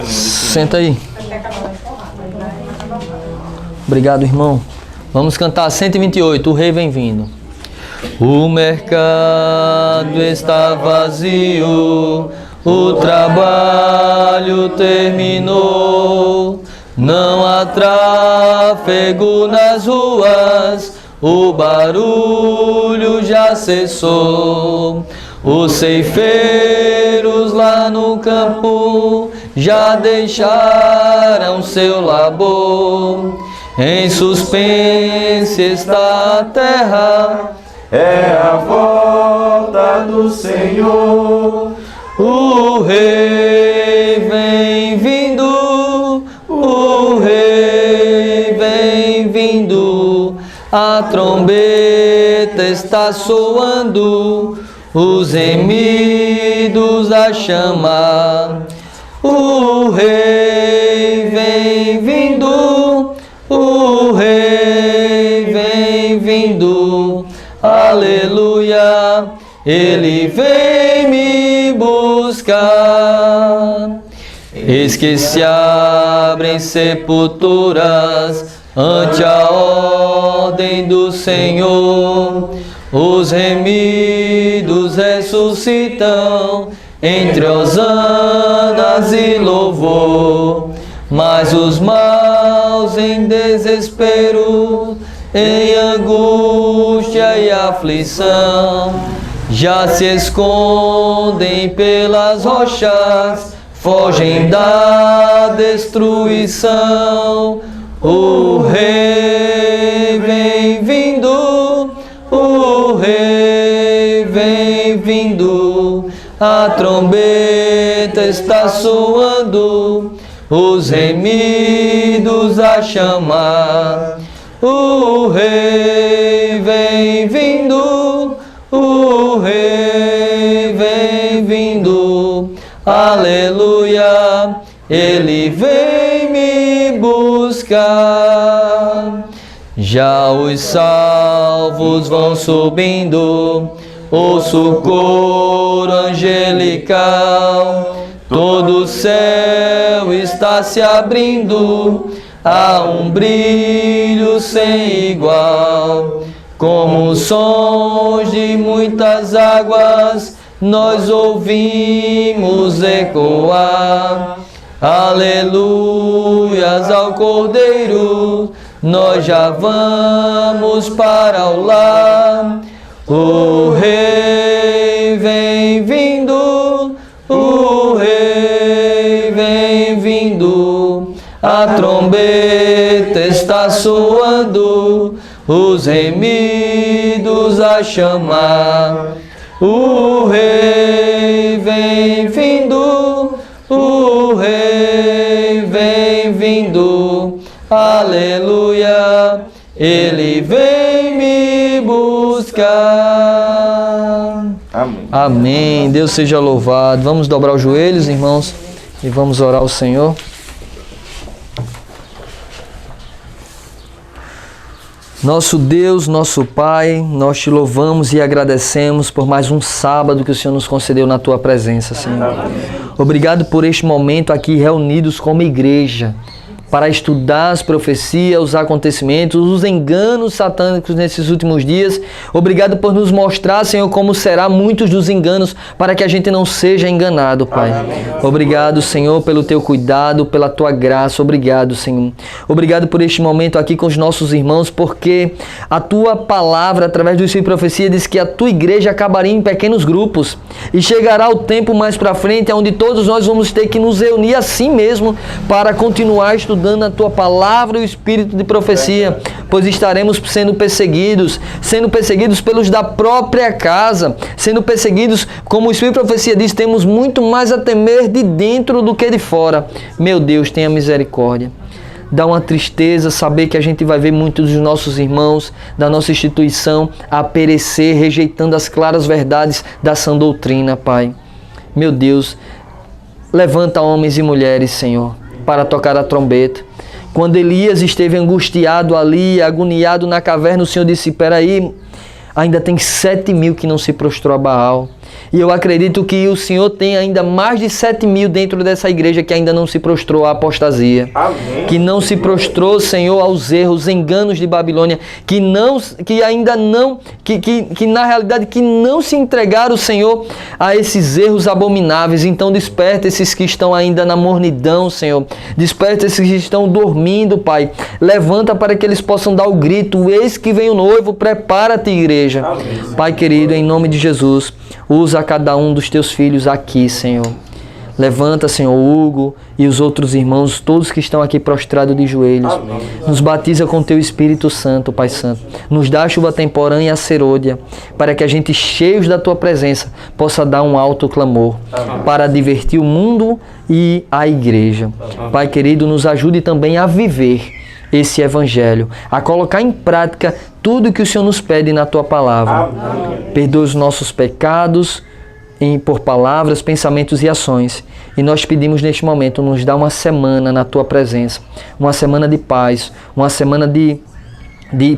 Senta aí. Obrigado, irmão. Vamos cantar 128, o Rei vem vindo. O mercado está vazio, o trabalho terminou, não há tráfego nas ruas, o barulho já cessou. Os ceifeiros lá no campo já deixaram seu labor. Em suspense está a terra, é a volta do Senhor. O Rei vem vindo, o Rei vem vindo. A trombeta está soando, os remidos a chamar. O Rei vem vindo, o Rei vem vindo, aleluia, Ele vem me buscar. Eis que se abrem sepulturas ante a ordem do Senhor, os remidos ressuscitam entre hosanas e louvor. Mas os maus em desespero, em angústia e aflição, já se escondem pelas rochas, fogem da destruição. O Rei vem vindo, o Rei vem vindo, a trombeta está soando, os remidos a chamar. O Rei vem vindo, o Rei vem vindo, aleluia, Ele vem me buscar. Já os salvos vão subindo, ouço o coro angelical, todo o céu está se abrindo, há um brilho sem igual, como sons de muitas águas, nós ouvimos ecoar. Aleluias ao Cordeiro, nós já vamos para o lar. O Rei vem vindo, o Rei vem vindo, a trombeta está está soando, os remidos a chamar. O Rei vem vindo, o Rei vem vindo, aleluia, Ele vem me buscar. Amém. Amém. Deus seja louvado. Vamos dobrar os joelhos, irmãos, e vamos orar ao Senhor. Nosso Deus, nosso Pai, nós te louvamos e agradecemos por mais um sábado que o Senhor nos concedeu na tua presença, Senhor. Obrigado por este momento aqui reunidos como igreja, para estudar as profecias, os acontecimentos, os enganos satânicos nesses últimos dias. Obrigado por nos mostrar, Senhor, como será muitos dos enganos, para que a gente não seja enganado, Pai. Obrigado, Senhor, pelo teu cuidado, pela tua graça. Obrigado, Senhor. Obrigado por este momento aqui com os nossos irmãos, porque a tua palavra, através do Espírito de Profecia, diz que a tua igreja acabaria em pequenos grupos e chegará o tempo mais para frente, onde todos nós vamos ter que nos reunir assim mesmo para continuar estudando a tua palavra e o Espírito de profecia, pois estaremos sendo perseguidos pelos da própria casa, sendo perseguidos, como o Espírito de profecia diz, temos muito mais a temer de dentro do que de fora. Meu Deus, tenha misericórdia. Dá uma tristeza saber que a gente vai ver muitos dos nossos irmãos da nossa instituição a perecer, rejeitando as claras verdades da sã doutrina, Pai. Meu Deus, levanta homens e mulheres, Senhor, para tocar a trombeta. Quando Elias esteve angustiado ali, agoniado na caverna, o Senhor disse, peraí, ainda tem 7.000 que não se prostrou a Baal. E eu acredito que o Senhor tem ainda mais de 7.000 dentro dessa igreja que ainda não se prostrou à apostasia. Amém. Que não se prostrou, Senhor, aos erros, enganos de Babilônia, que na realidade que não se entregaram, Senhor, a esses erros abomináveis. Então desperta esses que estão ainda na mornidão, Senhor. Desperta esses que estão dormindo, Pai. Levanta para que eles possam dar o grito, eis que vem o noivo, prepara-te, igreja. Amém. Pai querido, em nome de Jesus, usa cada um dos teus filhos aqui, Senhor. Levanta, Senhor, Hugo e os outros irmãos, todos que estão aqui prostrados de joelhos. Amém. Nos batiza com teu Espírito Santo, Pai Santo. Nos dá a chuva temporã e a serôdia, para que a gente, cheios da tua presença, possa dar um alto clamor. Amém. Para divertir o mundo e a igreja. Amém. Pai querido, nos ajude também a viver esse evangelho, a colocar em prática tudo que o Senhor nos pede na tua palavra. Amém. Perdoa os nossos pecados por palavras, pensamentos e ações. E nós pedimos neste momento, nos dá uma semana na tua presença, uma semana de paz, uma semana de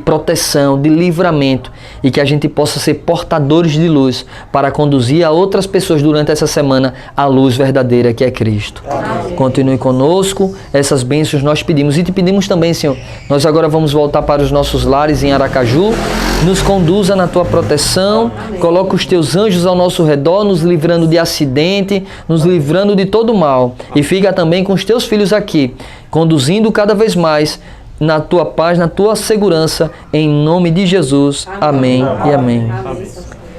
proteção, de livramento, e que a gente possa ser portadores de luz para conduzir a outras pessoas durante essa semana à luz verdadeira que é Cristo. Amém. Continue conosco, essas bênçãos nós pedimos e te pedimos também, Senhor. Nós agora vamos voltar para os nossos lares em Aracaju, nos conduza na tua proteção, coloca os teus anjos ao nosso redor, nos livrando de acidente, nos livrando de todo mal, e fica também com os teus filhos aqui, conduzindo cada vez mais na tua paz, na tua segurança, em nome de Jesus. Amém, amém. E amém. Amém.